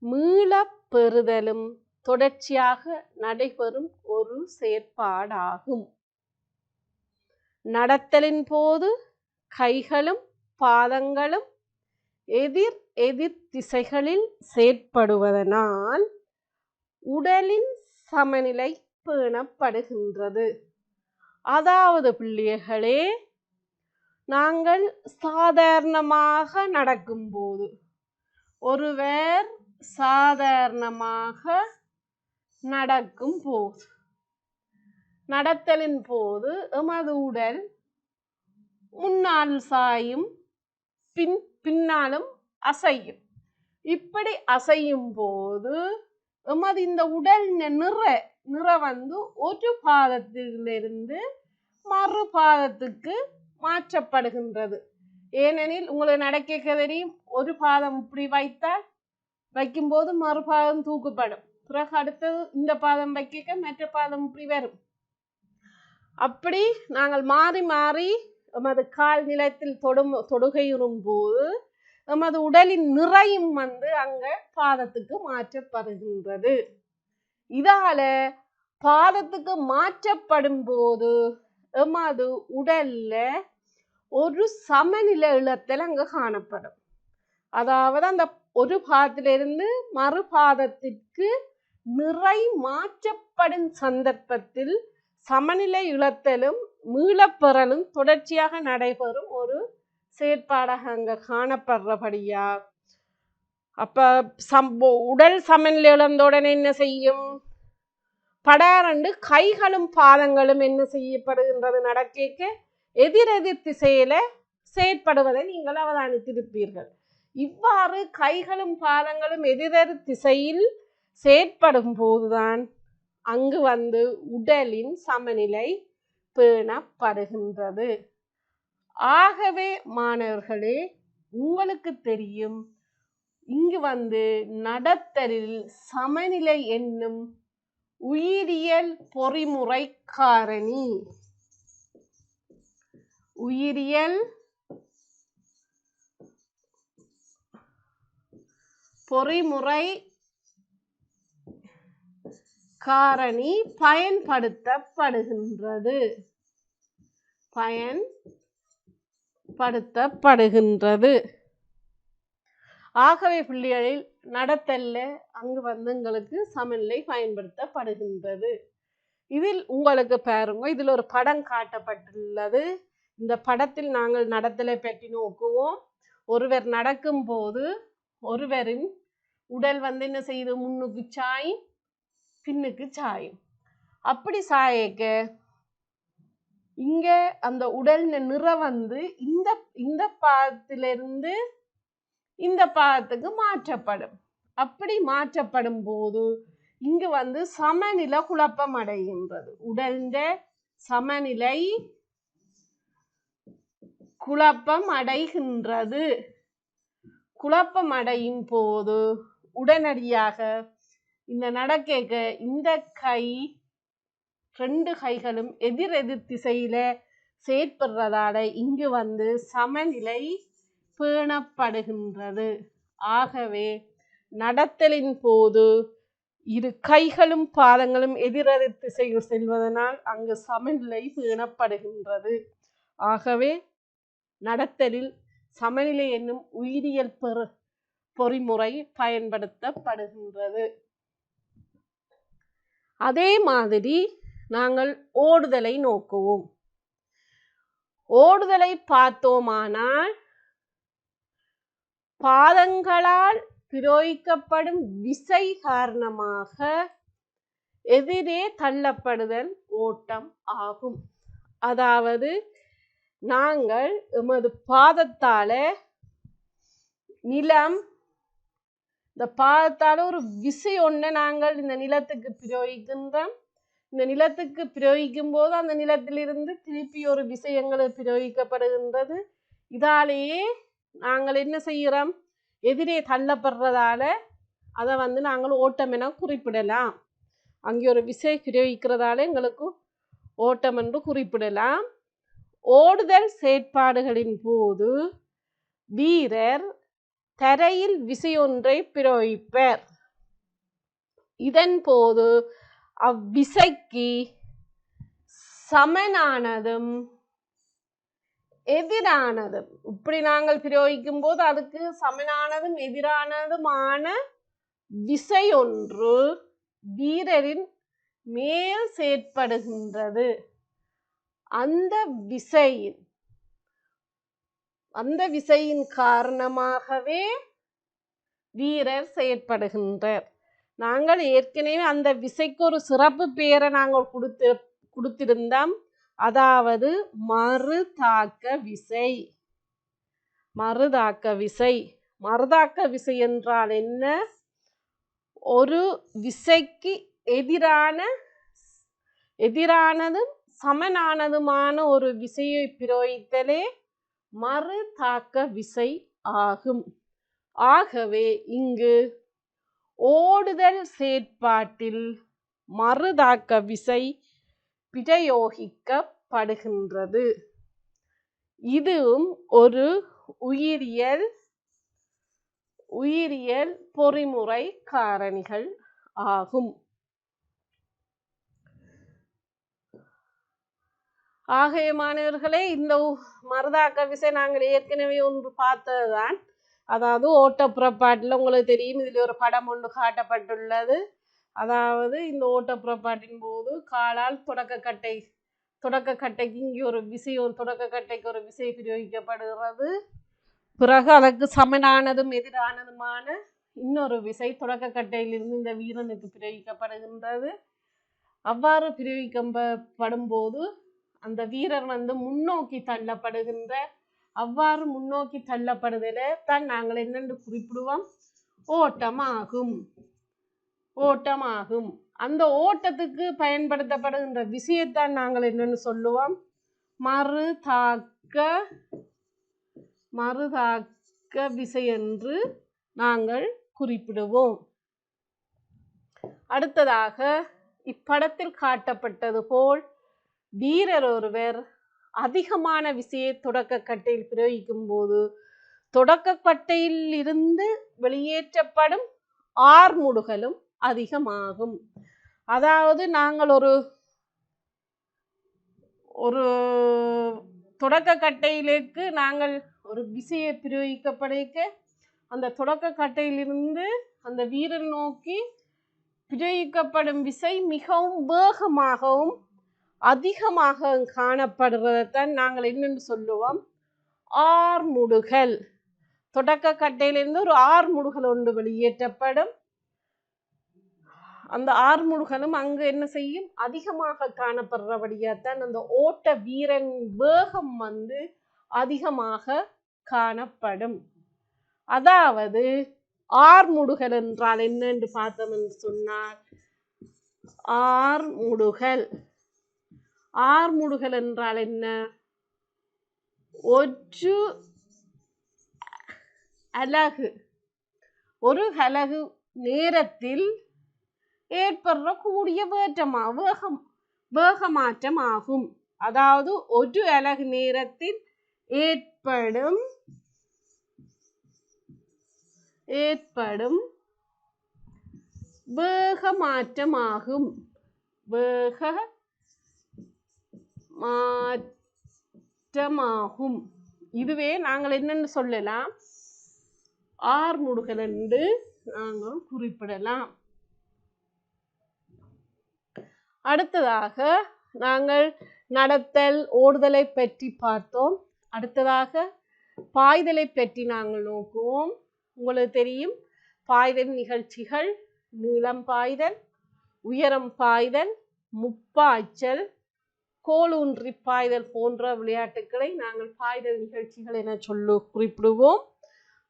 மீளப் பெறுதலும் தொடர்ச்சியாக நடைபெறும் ஒரு செயற்பாடாகும். நடத்தலின் போது கைகளும் பாதங்களும் எதிர் எதிர் திசைகளில் செயற்படுவதனால் உடலின் சமநிலை பேணப்படுகின்றது. அதாவது பிள்ளைகளே, நாங்கள் சாதாரணமாக நடக்கும்போது, ஒருவர் சாதாரணமாக நடக்கும் போது, நடத்தலின் போது எமது உடல் முன்னால் சாயும், பின்னாலும் அசையும். இப்படி அசையும் போது எமது இந்த உடல் நிற வந்து ஒரு பாதத்திலிருந்து மறு பாதத்துக்கு மாற்றப்படுகின்றது. ஏனெனில் உங்களுக்கு நடக்க தெரியும், ஒரு பாதம் இப்படி வைக்கும்போது மறு பாதம் தூக்கப்படும். பிறகு அடுத்தது இந்த பாதம் வைக்க மற்ற பாதம் இப்படி வரும். அப்படி நாங்கள் மாறி மாறி எமது கால் நிலத்தில் தொடுகையுறும் போது எமது உடலின் நிறையும் வந்து அங்க பாதத்துக்கு மாற்றப்படுகின்றது. இதால பாதத்துக்கு மாற்றப்படும் போது எமது உடல்ல ஒரு சமநிலை இழத்தல் அங்க காணப்படும். அதாவது அந்த ஒரு பாதத்திலிருந்து மறு பாதத்திற்கு நிறை மாற்றப்படும் சந்தர்ப்பத்தில் சமநிலை இழத்தலும் மீளப்பெறலும் தொடர்ச்சியாக நடைபெறும் ஒரு செயற்பாடாக அங்க காணப்படுறபடியா, அப்ப உடல் சமநிலை இழந்தவுடனே என்ன செய்யும்? படாரண்டு கைகளும் பாதங்களும் என்ன செய்யப்படுகின்றது? நடக்க எதிரெதிர் திசையில செயற்படுவதை நீங்கள் அவதானித்திருப்பீர்கள். இவ்வாறு கைகளும் பாதங்களும் எதிரெதிர் திசையில் செயற்படும் போதுதான் அங்கு வந்து உடலின் சமநிலை பேணப்படுகின்றது. ஆகவே மாணவர்களே, உங்களுக்கு தெரியும், இங்கு வந்து நடத்தலில் சமநிலை என்னும் உயிரியல் பொறிமுறை காரணி, உயிரியல் பொறிமுறை காரணி பயன்படுத்தப்படுகின்றது. ஆகவே பிள்ளைகளில் நடத்தல்ல அங்கு வந்து எங்களுக்கு சமநிலை பயன்படுத்தப்படுகின்றது. இதில் உங்களுக்கு பாருங்க, இதில் ஒரு படம் காட்டப்பட்டுள்ளது. இந்த படத்தில் நாங்கள் நடத்தலை பற்றி நோக்குவோம். ஒருவர் நடக்கும் போது ஒருவரின் உடல் வந்து என்ன செய்யுது, முன்னுக்கு சாயும் பின்னுக்கு சாயும். அப்படி சாயக்க இங்க அந்த உடல் நிறம் வந்து இந்த பாகத்திலிருந்து இந்த பாகத்துக்கு மாற்றப்படும். அப்படி மாற்றப்படும் போது இங்கு வந்து சமநிலை குழப்பம் அடைகின்றது. உடல்ந்த சமநிலை குழப்பம் அடைகின்றது. குழப்பம் அடையும் போது உடனடியாக இந்த நடக்க இந்த கை ரெண்டு கைகளும் எதிர் திசையில செயற்படுறதால இங்கு வந்து சமநிலை பேணப்படுகின்றது. ஆகவே நடத்தலின் போது இரு கைகளும் பாதங்களும் எதிரெதிர் திசையில் செல்வதனால் அங்கு சமநிலை பேணப்படுகின்றது. ஆகவே நடத்தலில் சமநிலை என்னும் உயிரியல் பொறிமுறை பயன்படுத்தப்படுகின்றது. அதே மாதிரி நாங்கள் ஓடுதலை நோக்குவோம். ஓடுதலை பார்த்தோமானால் பாதங்களால் பிரயோகிக்கப்படும் விசை காரணமாக எதிரே தள்ளப்படுதல் ஓட்டம் ஆகும். அதாவது நாங்கள் எமது பாதத்தால நிலம், இந்த பாதத்தால ஒரு விசை ஒன்றை நாங்கள் இந்த நிலத்துக்கு பிரயோகிக்கின்றோம். இந்த நிலத்துக்கு பிரயோகிக்கும் போது அந்த நிலத்திலிருந்து திருப்பி ஒரு விசை எங்களுக்கு பிரயோகிக்கப்படுகின்றது. இதாலேயே நாங்கள் என்ன செய்கிறோம், எதிரே தள்ளப்படுறதால அதை வந்து நாங்கள் ஓட்டம் என குறிப்பிடலாம். அங்கே ஒரு விசை பிரயோகிக்கிறதால எங்களுக்கு ஓட்டம் என்று குறிப்பிடலாம். ஓடுதல் செயற்பாடுகளின் போது வீரர் தரையில் விசை ஒன்றை பிரயோகிப்பர். இதன் போது அவ்விசைக்கு சமனானதும் எதிரானதும், இப்படி நாங்கள் பிரயோகிக்கும் போது அதுக்கு சமனானதும் எதிரானதுமான விசை ஒன்று வீரரின் மேல் செயற்படுகின்றது. அந்த விசையின் காரணமாகவே வீரர் செயற்படுகின்றார். நாங்கள் ஏற்கனவே அந்த விசைக்கு ஒரு சிறப்பு பெயரை நாங்கள் கொடுத்திருந்தோம். அதாவது மறுதாக்க விசை. மறுதாக்க விசை. மறுதாக்க விசை என்றால் என்ன? ஒரு விசைக்கு எதிரானதும் சமனானதுமான ஒரு விசையை பிரயோகித்தலே மறுதாக்க விசை ஆகும். ஆகவே இங்கு ஓடுதல் செயற்பாட்டில் மறுதாக்க விசை பிரயோகிக்கப்படுகின்றது. இதுவும் ஒரு உயிரியல் பொறிமுறை காரணிகள் ஆகும். ஆகவே மாணவர்களே, இந்த மறுதாக்க விசை நாங்கள் ஏற்கனவே ஒன்று பார்த்ததுதான். அதாவது ஓட்ட புறப்பாட்டில் உங்களுக்கு தெரியும், இதில் ஒரு படம் ஒன்று காட்டப்பட்டுள்ளது. அதாவது இந்த ஓட்ட புறப்பாட்டின் போது காலால் தொடக்கக்கட்டைக்கு இங்கே ஒரு விசை, தொடக்கக்கட்டைக்கு ஒரு விசை பிரயோகிக்கப்படுகிறது. பிறகு அதற்கு சமனானதும் எதிரானதுமான இன்னொரு விசை தொடக்கக்கட்டையிலிருந்து இந்த வீரனுக்கு பிரயோகிக்கப்படுகின்றது. அவ்வாறு பிரயோகிக்கப்படும் போது அந்த வீரர் வந்து முன்னோக்கி தள்ளப்படுகின்ற, அவ்வாறு முன்னோக்கி தள்ளப்படுதல தான் நாங்கள் என்னென்று குறிப்பிடுவோம், ஓட்டமாகும். ஓட்டமாகும். அந்த ஓட்டத்துக்கு பயன்படுத்தப்படுகின்ற விசையைத்தான் நாங்கள் என்னென்னு சொல்லுவோம், மறுதாக்க விசை என்று நாங்கள் குறிப்பிடுவோம். அடுத்ததாக இப்படத்தில் காட்டப்பட்டது போல் வீரர் ஒருவர் அதிகமான விசையை தொடக்கக்கட்டையில் பிரயோகிக்கும் போது தொடக்கக்கட்டையில் இருந்து வெளியேற்றப்படும் ஆர்முடுகலும் அதிகமாகும். அதாவது நாங்கள் ஒரு தொடக்கக்கட்டையிലേക്ക് நாங்கள் ஒரு விசையை பிரயோகிக்கப்படுக அந்த தொடக்க கட்டையிலிருந்து அந்த வீரன் நோக்கி பிரயோகிக்கப்படும் விசை மிகவும் வேகமாகவும் அதிகமாக காணப்படுறதைத்தான் நாங்கள் என்னென்னு சொல்லுவோம், ஆர்முடுகல். தொடக்க கட்டையிலிருந்து ஒரு ஆர்முடுகல் ஒன்று வெளியேற்றப்படும். அந்த ஆர்முடுகலும் அங்கு என்ன செய்யும், அதிகமாக காணப்படுறபடியாத்தான் அந்த ஓட்ட வீரன் வேகம் அதிகமாக காணப்படும். அதாவது ஆர்முடுகல் என்றால் என்னென்று பார்த்தோம் என்று சொன்னால், ஆர்முடுகல் என்றால் என்ன, ஒரு அலகு நேரத்தில் ஏற்படக்கூடிய வேகமாற்றம் ஆகும். அதாவது ஒரு அலகு நேரத்தில் ஏற்படும் வேகமாற்றமாகும். இதுவே நாங்கள் என்னன்னு சொல்லலாம், ஆர்முடுகல் என்று நாங்கள் குறிப்பிடலாம். அடுத்ததாக நாங்கள் நடத்தல் ஓடுதலை பற்றி பார்த்தோம். அடுத்ததாக பாய்தலை பற்றி நாங்கள் நோக்குவோம். உங்களுக்கு தெரியும், பாய்தல் நிகழ்ச்சிகள் நீளம் பாய்தல், உயரம் பாய்தல், முப்பாய்ச்சல், கோலூன்றி பாய்தல் போன்ற விளையாட்டுக்களை நாங்கள் பாய்தல் நிகழ்ச்சிகள் என குறிப்பிடுவோம்.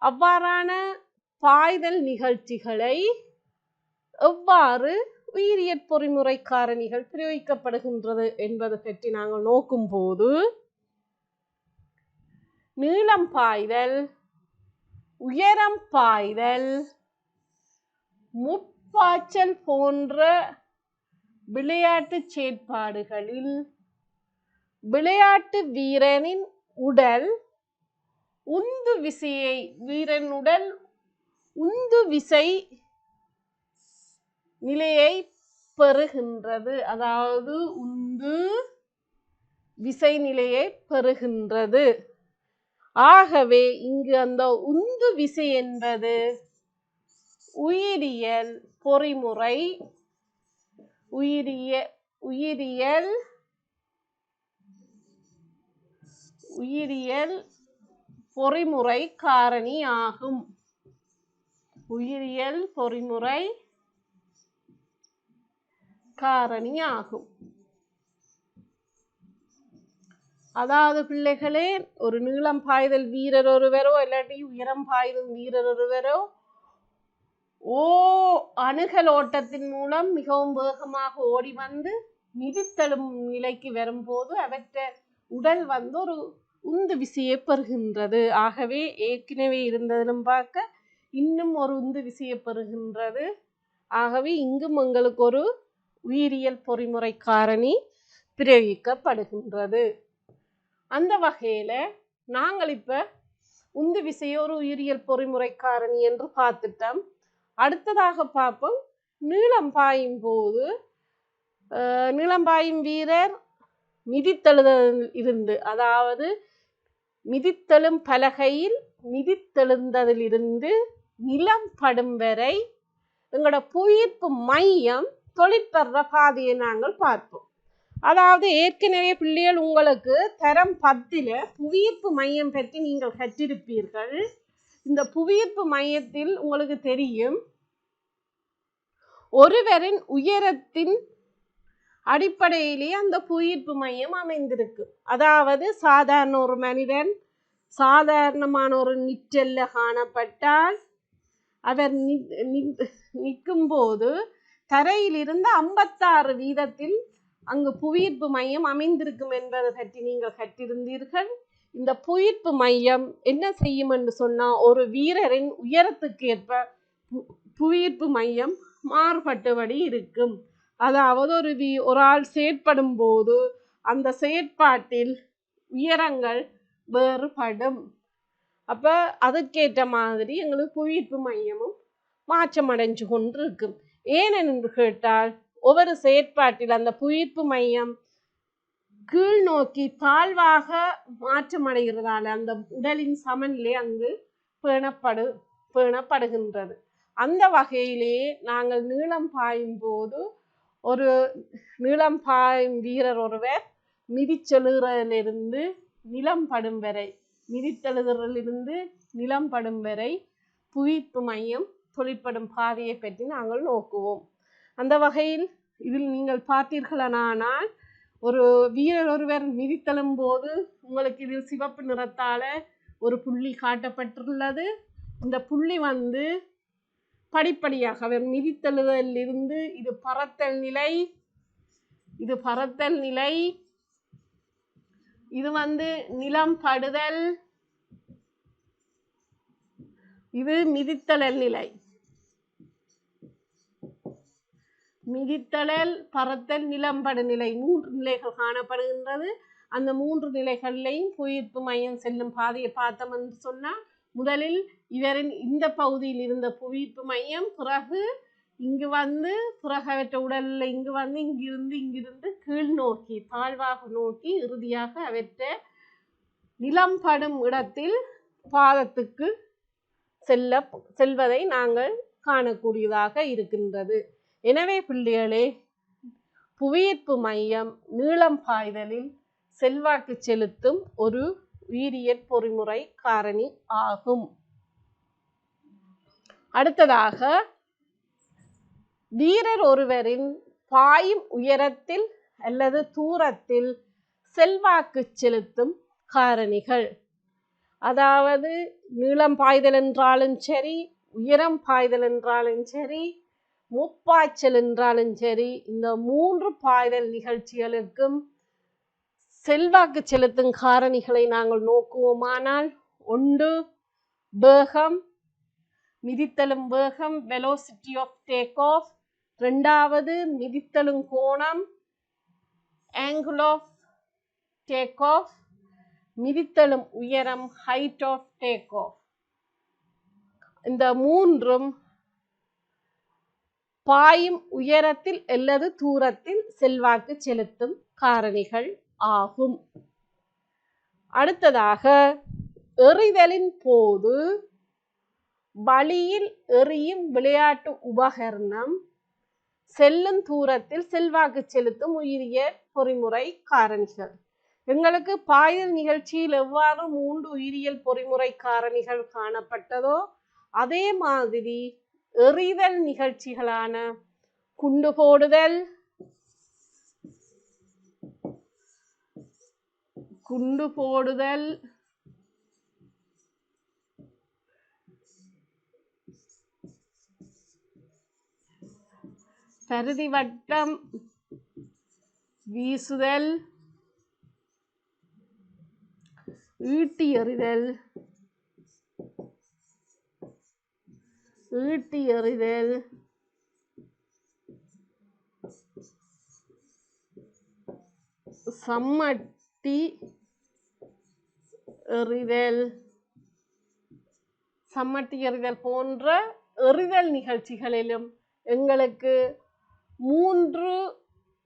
அவ்வாறான பாய்தல் நிகழ்ச்சிகளை எவ்வாறு உயிரியற் பொறிமுறை காரணிகள் பிரயோகிக்கப்படுகின்றது என்பது பற்றி நாங்கள் நோக்கும் போது, நீளம் பாய்தல், உயரம் பாய்தல், முப்பாய்ச்சல் போன்ற விளையாட்டு செயற்பாடுகளில் விளையாட்டு வீரனின் உடல் உந்து விசை நிலையை பெறுகின்றது. அதாவது உந்து விசை நிலையை பெறுகின்றது. ஆகவே இங்கு அந்த உந்து விசை என்பது உயிரியல் பொறிமுறை காரணி ஆகும். அதாவது பிள்ளைகளே, ஒரு நீளம் பாய்தல் வீரர் ஒருவரோ இல்லாட்டி உயரம் பாய்தல் வீரர் ஒருவரோ அணுகல் ஓட்டத்தின் மூலம் மிகவும் வேகமாக ஓடி மிதித்தெழும் நிலைக்கு வரும்போது அவற்றை உடல் ஒரு உந்து விசையை பெறுகின்றது. ஆகவே ஏற்கனவே இருந்ததிலும் பார்க்க இன்னும் ஒரு உந்து விசையை பெறுகின்றது. ஆகவே இங்கும் எங்களுக்கு ஒரு உயிரியல் பொறிமுறை காரணி பிரயோகிக்கப்படுகின்றது. அந்த வகையில நாங்கள் இப்ப உந்து விசையை ஒரு உயிரியல் பொறிமுறை காரணி என்று பார்த்துட்டோம். அடுத்ததாக பார்ப்போம், நீளம் பாயும் போது நீளம் பாயும் வீரர் மிதித்தெழுதல் இருந்து, அதாவது மிதித்தெழும் பலகையில் மிதித்தெழுந்ததிலிருந்து நிலம் படும் வரை எங்களோட புவியீர்ப்பு மையம் தொழிற்படுற பாதையை நாங்கள் பார்ப்போம். அதாவது ஏற்கனவே பிள்ளைகள் உங்களுக்கு தரம் 10 புவியீர்ப்பு மையம் பற்றி நீங்கள் கற்றிருப்பீர்கள். இந்த புவியீர்ப்பு மையத்தில் உங்களுக்கு தெரியும், ஒருவரின் உயரத்தின் அடிப்படையிலேயே அந்த புவியீர்ப்பு மையம் அமைந்திருக்கு. அதாவது சாதாரண ஒரு மனிதன் சாதாரணமான ஒரு நிற்றல்ல காணப்பட்டால் அவர் நிற்கும் போது தரையிலிருந்து 56 வீதத்தில் அங்கு புவியீர்ப்பு மையம் அமைந்திருக்கும் என்பதை பற்றி நீங்கள் கற்றிருந்தீர்கள். இந்த புவியீர்ப்பு மையம் என்ன செய்யும் என்று சொன்னால், ஒரு வீரரின் உயரத்துக்கு ஏற்ப புவியீர்ப்பு மையம் மாறுபட்டபடி இருக்கும். அதாவது ஒரு ஆள் செயற்படும் போது அந்த செயற்பாட்டில் உயரங்கள் வேறுபடும். அப்ப அதற்கேற்ற மாதிரி எங்களுக்கு புவியீர்ப்பு மையமும் மாற்றம் அடைஞ்சு கொண்டு இருக்கும். ஏனென்று கேட்டால், ஒவ்வொரு செயற்பாட்டில் அந்த புவியீர்ப்பு மையம் கீழ் நோக்கி தாழ்வாக மாற்றம் அடைகிறதால அந்த உடலின் சமநிலை அங்கு பேணப்படும். பேணப்படுகின்றது. அந்த வகையிலே நாங்கள் நீளம் பாயும் போது ஒரு நீளம் பாயும் வீரர் ஒருவர் மிதிச்செழுகிறதிலிருந்து நிலம் படும் வரை மிதித்தெழுகிறதிலிருந்து நிலம் படும் வரை புவியீர்ப்பு மையம் தொழிற்படும் பாதையை பற்றி நாங்கள் நோக்குவோம். அந்த வகையில் இதில் நீங்கள் பார்த்தீர்களானால் ஒரு வீரர் ஒருவர் மிதித்தெழும் போது உங்களுக்கு இதில் சிவப்பு நிறத்தால ஒரு புள்ளி காட்டப்பட்டுள்ளது. இந்த புள்ளி படிப்படியாக அவர் மிதித்தெழுதலிருந்து இது பறத்தல் நிலை, இது பறத்தல் நிலை, இது நிலம் படுதல், இது மிதித்தழல் நிலை. மிதித்தழல், பறத்தல், நிலம்படு நிலை 3 நிலைகள் காணப்படுகின்றது. அந்த 3 நிலைகளிலையும் புவியீர்ப்பு மையம் செல்லும் பாதையை பார்த்தோம் என்று சொன்னால், முதலில் இவரின் இந்த பகுதியில் இருந்த புவியீர்ப்பு மையம் பிறகு இங்கு பிறகு அவற்றை உடலில் இங்கிருந்து கீழ் நோக்கி தாழ்வாக நோக்கி இறுதியாக அவற்றை நிலம் படும் இடத்தில் பாதத்துக்கு செல்வதை நாங்கள் காணக்கூடியதாக இருக்கின்றது. எனவே பிள்ளைகளே, புவியீர்ப்பு மையம் நீளம் பாய்தலில் செல்வாக்கு செலுத்தும் ஒரு உயிரியற் பொறிமுறை காரணி ஆகும். அடுத்ததாக, வீரர் ஒருவரின் பாயும் உயரத்தில் அல்லது தூரத்தில் செல்வாக்கு செலுத்தும் காரணிகள், அதாவது நீளம் பாய்தல் என்றாலும் சரி, உயரம் பாய்தல் என்றாலும் சரி, முப்பாய்ச்சல் என்றாலும் சரி, இந்த 3 பாய்தல் நிகழ்ச்சிகளுக்கும் செல்வாக்கு செலுத்தும் காரணிகளை நாங்கள் நோக்குவோமானால், ஒன்று வேகம், மிதித்தலும் வேகம், வெலோசிட்டி ஆஃப் டேக் ஆஃப். ரெண்டாவது மிதித்தலும் கோணம், ஆங்கிள் ஆஃப் டேக் ஆஃப். மிதித்தலும் உயரம், ஹைட் ஆஃப் டேக் ஆஃப். இந்த 3ம் பாயும் உயரத்தில் அல்லது தூரத்தில் செல்வாக்கு செலுத்தும் காரணிகள் ஆகும். அடுத்ததாக, எறிதலின் போது வழியில் எறியும் விளையாட்டு உபகரணம் செல்லும் தூரத்தில் செல்வாக்கு செலுத்தும் உயிரியற் பொறிமுறை காரணிகள். எங்களுக்கு பாய்தல் நிகழ்ச்சியில் எவ்வாறு 3 உயிரியல் பொறிமுறை காரணிகள் காணப்பட்டதோ அதே மாதிரி எறிதல் நிகழ்ச்சிகளான குண்டு போடுதல், பருதி வட்டம் வீசுதல், ஈட்டி எறிதல், சம்மட்டி எறிதல் போன்ற எறிதல் நிகழ்ச்சிகளிலும் எங்களுக்கு 3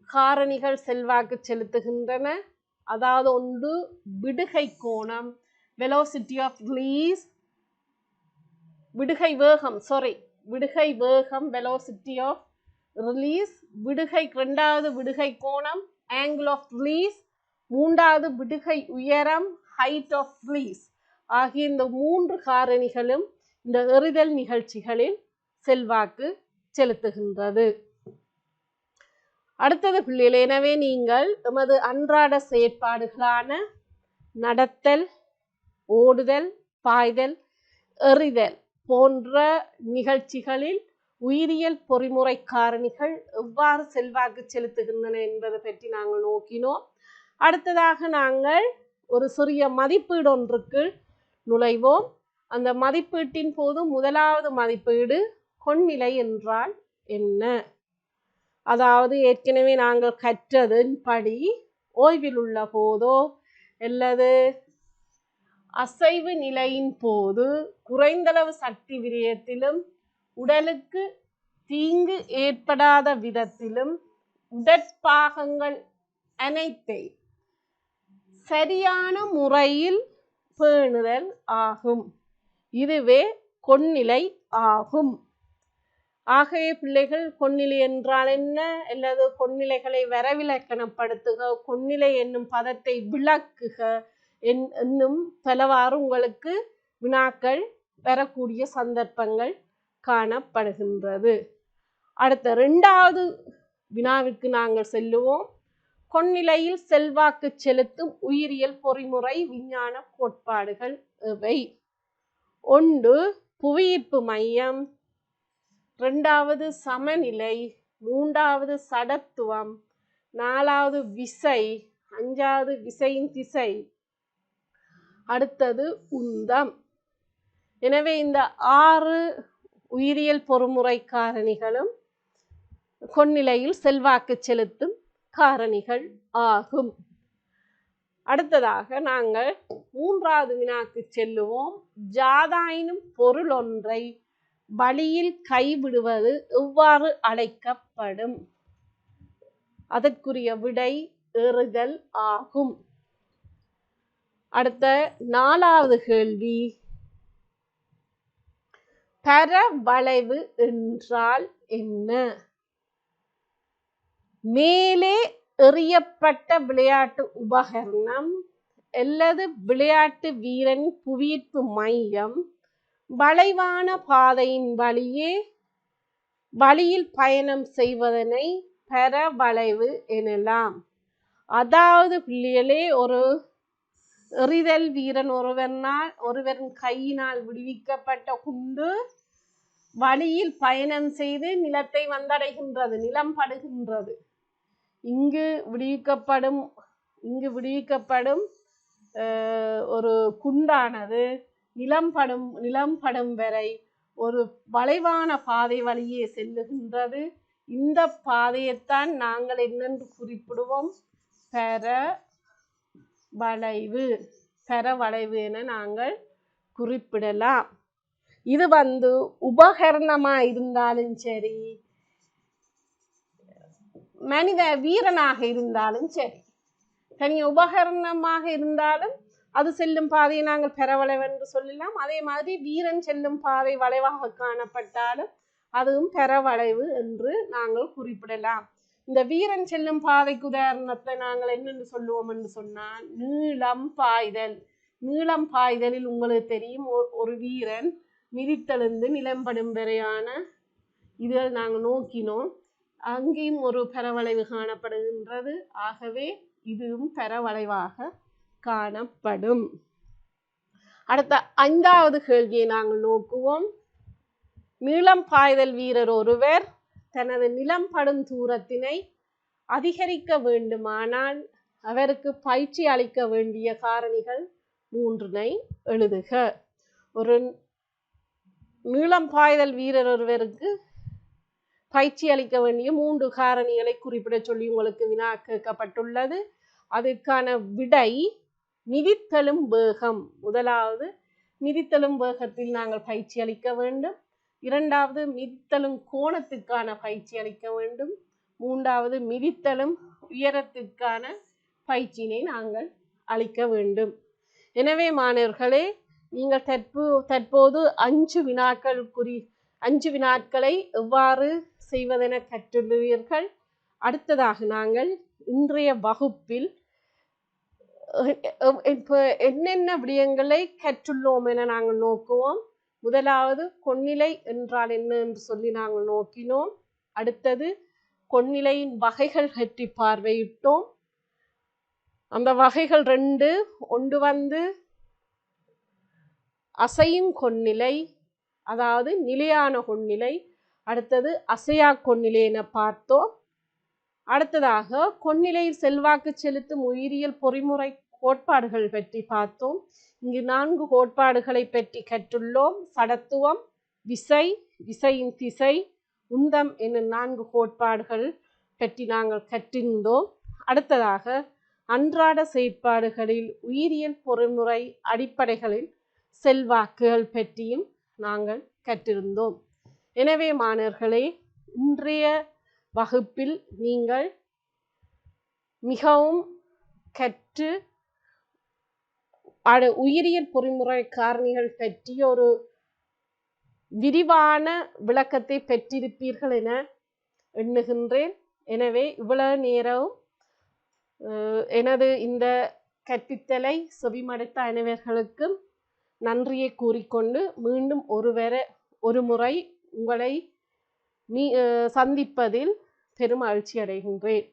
காரணிகள் செல்வாக்கு செலுத்துகின்றன. அதாவது ஒன்று விடுகை கோணம், வெலோசிட்டி ஆஃப் ரிலீஸ், விடுகை வேகம், வெலோசிட்டி ஆஃப் ரிலீஸ், இரண்டாவது விடுகை கோணம், ஆங்கிள் ஆஃப் ரிலீஸ், மூன்றாவது விடுகை உயரம், ஹைட் ஆஃப் ரிலீஸ் ஆகிய இந்த 3 காரணிகளும் இந்த எறிதல் நிகழ்ச்சிகளில் செல்வாக்கு செலுத்துகின்றது. அடுத்தது பிள்ளைகளே, எனவே நீங்கள் எமது அன்றாட செயற்பாடுகளான நடத்தல், ஓடுதல், பாய்தல், எறிதல் போன்ற நிகழ்ச்சிகளில் உயிரியல் பொறிமுறை காரணிகள் எவ்வாறு செல்வாக்கு செலுத்துகின்றன என்பதை பற்றி நாங்கள் நோக்கினோம். அடுத்ததாக நாங்கள் ஒரு சிறிய மதிப்பீடு ஒன்றுக்கு நுழைவோம். அந்த மதிப்பீட்டின் போது முதலாவது மதிப்பீடு கொள்நிலை என்றால் என்ன? அதாவது ஏற்கனவே நாங்கள் கற்றதன் படி ஓய்வில் உள்ள போதோ அல்லது அசைவு நிலையின் போது குறைந்தளவு சக்தி விரயத்திலும் உடலுக்கு தீங்கு ஏற்படாத விதத்திலும் உடற்பாகங்கள் அனைத்தை சரியான முறையில் பேணுதல் ஆகும். இதுவே கொன்னிலை ஆகும். ஆகவே பிள்ளைகள் கொன்னிலை என்றால் என்ன அல்லது கொன்னிலைகளை வரவிலக்கணப்படுத்துக, கொன்னிலை என்னும் பதத்தை விளக்குக என்னும் பலவாறு உங்களுக்கு வினாக்கள் வரக்கூடிய சந்தர்ப்பங்கள் காணப்படுகின்றது. அடுத்த 2வது வினாவிற்கு நாங்கள் செல்லுவோம். கொன்னிலையில் செல்வாக்கு செலுத்தும் உயிரியல் பொறிமுறை விஞ்ஞான கோட்பாடுகள் எவை? 1 புவியீர்ப்பு மையம், 2வது சமநிலை, 3வது சடத்துவம், 4வது விசை, 5வது விசையின் திசை, அடுத்தது உந்தம். எனவே இந்த 6 உயிரியல் பொறிமுறை காரணிகளும் கொன்னிலையில் செல்வாக்கு செலுத்தும் காரணிகள் ஆகும். அடுத்ததாக நாங்கள் 3வது வினாக்கு செல்லுவோம். ஜாதாயினும் பொருள் ஒன்றை வழியில் கைவிடுவது எவ்வாறு அழைக்கப்படும்? அதற்குரிய விடை எறிதல் ஆகும். அடுத்த 4வது கேள்வி, பரவளைவு என்றால் என்ன? மேலே எறியப்பட்ட விளையாட்டு உபகரணம் அல்லது விளையாட்டு வீரன் புவியீர்ப்பு மையம் வளைவான பாதையின் வழியில் பயணம் செய்வதனை பரவளைவு எனலாம். அதாவது பிள்ளைகளே, ஒரு எறிதல் வீரன் ஒருவரின் கையினால் விடுவிக்கப்பட்ட குண்டு வழியில் பயணம் செய்து நிலத்தை வந்தடைகின்றது, நிலம் படுகின்றது. இங்கு விடுவிக்கப்படும் ஒரு குண்டானது நிலம் படும் வரை ஒரு வளைவான பாதை வழியே செல்லுகின்றது. இந்த பாதையைத்தான் நாங்கள் என்னென்று குறிப்பிடுவோம்? பரவளைவு என நாங்கள் குறிப்பிடலாம். இது உபகரணமா இருந்தாலும் சரி, மனித வீரனாக இருந்தாலும் சரி, தனி உபகரணமாக இருந்தாலும் அது செல்லும் பாதையை நாங்கள் பரவளைவு என்று சொல்லலாம். அதே மாதிரி வீரன் செல்லும் பாதை வளைவாக காணப்பட்டாலும் அதுவும் பரவளைவு என்று நாங்கள் குறிப்பிடலாம். இந்த வீரன் செல்லும் பாதைக்கு உதாரணத்தை நாங்கள் என்னென்று சொல்லுவோம் என்று சொன்னால் நீளம் பாய்தல். நீளம் பாய்தலில் உங்களுக்கு தெரியும், ஒரு வீரன் மிதித்தெழுந்து நிலம்படும் வரையான இதில் நாங்கள் நோக்கினோம். அங்கேயும் ஒரு பரவளைவு காணப்படுகின்றது. ஆகவே இதுவும் பரவளைவாக காணப்படும். அடுத்த 5வது கேள்வியை நாங்கள் நோக்குவோம். நீளம் பாய்தல் வீரர் ஒருவர் தனது நிலம் படும் தூரத்தினை அதிகரிக்க வேண்டுமானால் அவருக்கு பயிற்சி அளிக்க வேண்டிய காரணிகள் 3 எழுதுக. ஒரு நீளம் பாய்தல் வீரர் ஒருவருக்கு பயிற்சி அளிக்க வேண்டிய 3 காரணிகளை குறிப்பிட சொல்லி உங்களுக்கு வினா கேட்கப்பட்டுள்ளது. அதற்கான விடை மிதித்தெழும் வேகம். முதலாவது, மிதித்தெழும் வேகத்தில் நாங்கள் பயிற்சி அளிக்க வேண்டும். 2வது, மிதித்தெழும் கோணத்துக்கான பயிற்சி அளிக்க வேண்டும். 3வது, மிதித்தெழும் உயரத்திற்கான பயிற்சியினை நாங்கள் அளிக்க வேண்டும். எனவே மாணவர்களே, நீங்கள் தற்போது 5 வினாக்களை எவ்வாறு செய்வதென கற்றுள்ளீர்கள். அடுத்ததாக நாங்கள் இன்றைய வகுப்பில் என்னென்ன விடயங்களை கற்றுள்ளோம் என நாங்கள் நோக்குவோம். முதலாவது, கொன்னிலை என்றால் என்ன என்று சொல்லி நாங்கள் நோக்கினோம். அடுத்தது, கொன்னிலையின் வகைகள் பற்றி பார்வையிட்டோம். அந்த வகைகள் 2, ஒன்று அசையும் கொன்னிலை, அதாவது நிலையான கொன்னிலை. அடுத்தது அசையா கொன்னிலை என பார்த்தோம். அடுத்ததாக கொன்னிலையில் செல்வாக்கு செலுத்தும் உயிரியல் பொறிமுறை கோட்பாடுகள் பற்றி பார்த்தோம். இங்கு 4 கோட்பாடுகளை பற்றி கற்றுள்ளோம். சடத்துவம், விசை, விசையின் திசை, உந்தம் என்னும் 4 கோட்பாடுகள் பற்றி நாங்கள் கற்றிருந்தோம். அடுத்ததாக அன்றாட செயற்பாடுகளில் உயிரியல் பொறிமுறை அடிப்படைகளில் செல்வாக்குகள் பற்றியும் நாங்கள் கற்றிருந்தோம். எனவே மாணவர்களே, இன்றைய வகுப்பில் நீங்கள் மிகவும் கற்று உயிரியல் பொறிமுறை காரணிகள் பற்றி ஒரு விரிவான விளக்கத்தை பெற்றிருப்பீர்கள் என எண்ணுகின்றேன். எனவே இவ்வளவு நேரம் எனது இந்த கற்பித்தலை செவிமடுத்த அனைவர்களுக்கும் நன்றியை கூறிக்கொண்டு மீண்டும் ஒரு முறை உங்களை சந்திப்பதில் பெரும் மகிழ்ச்சி அடைகின்றேன்.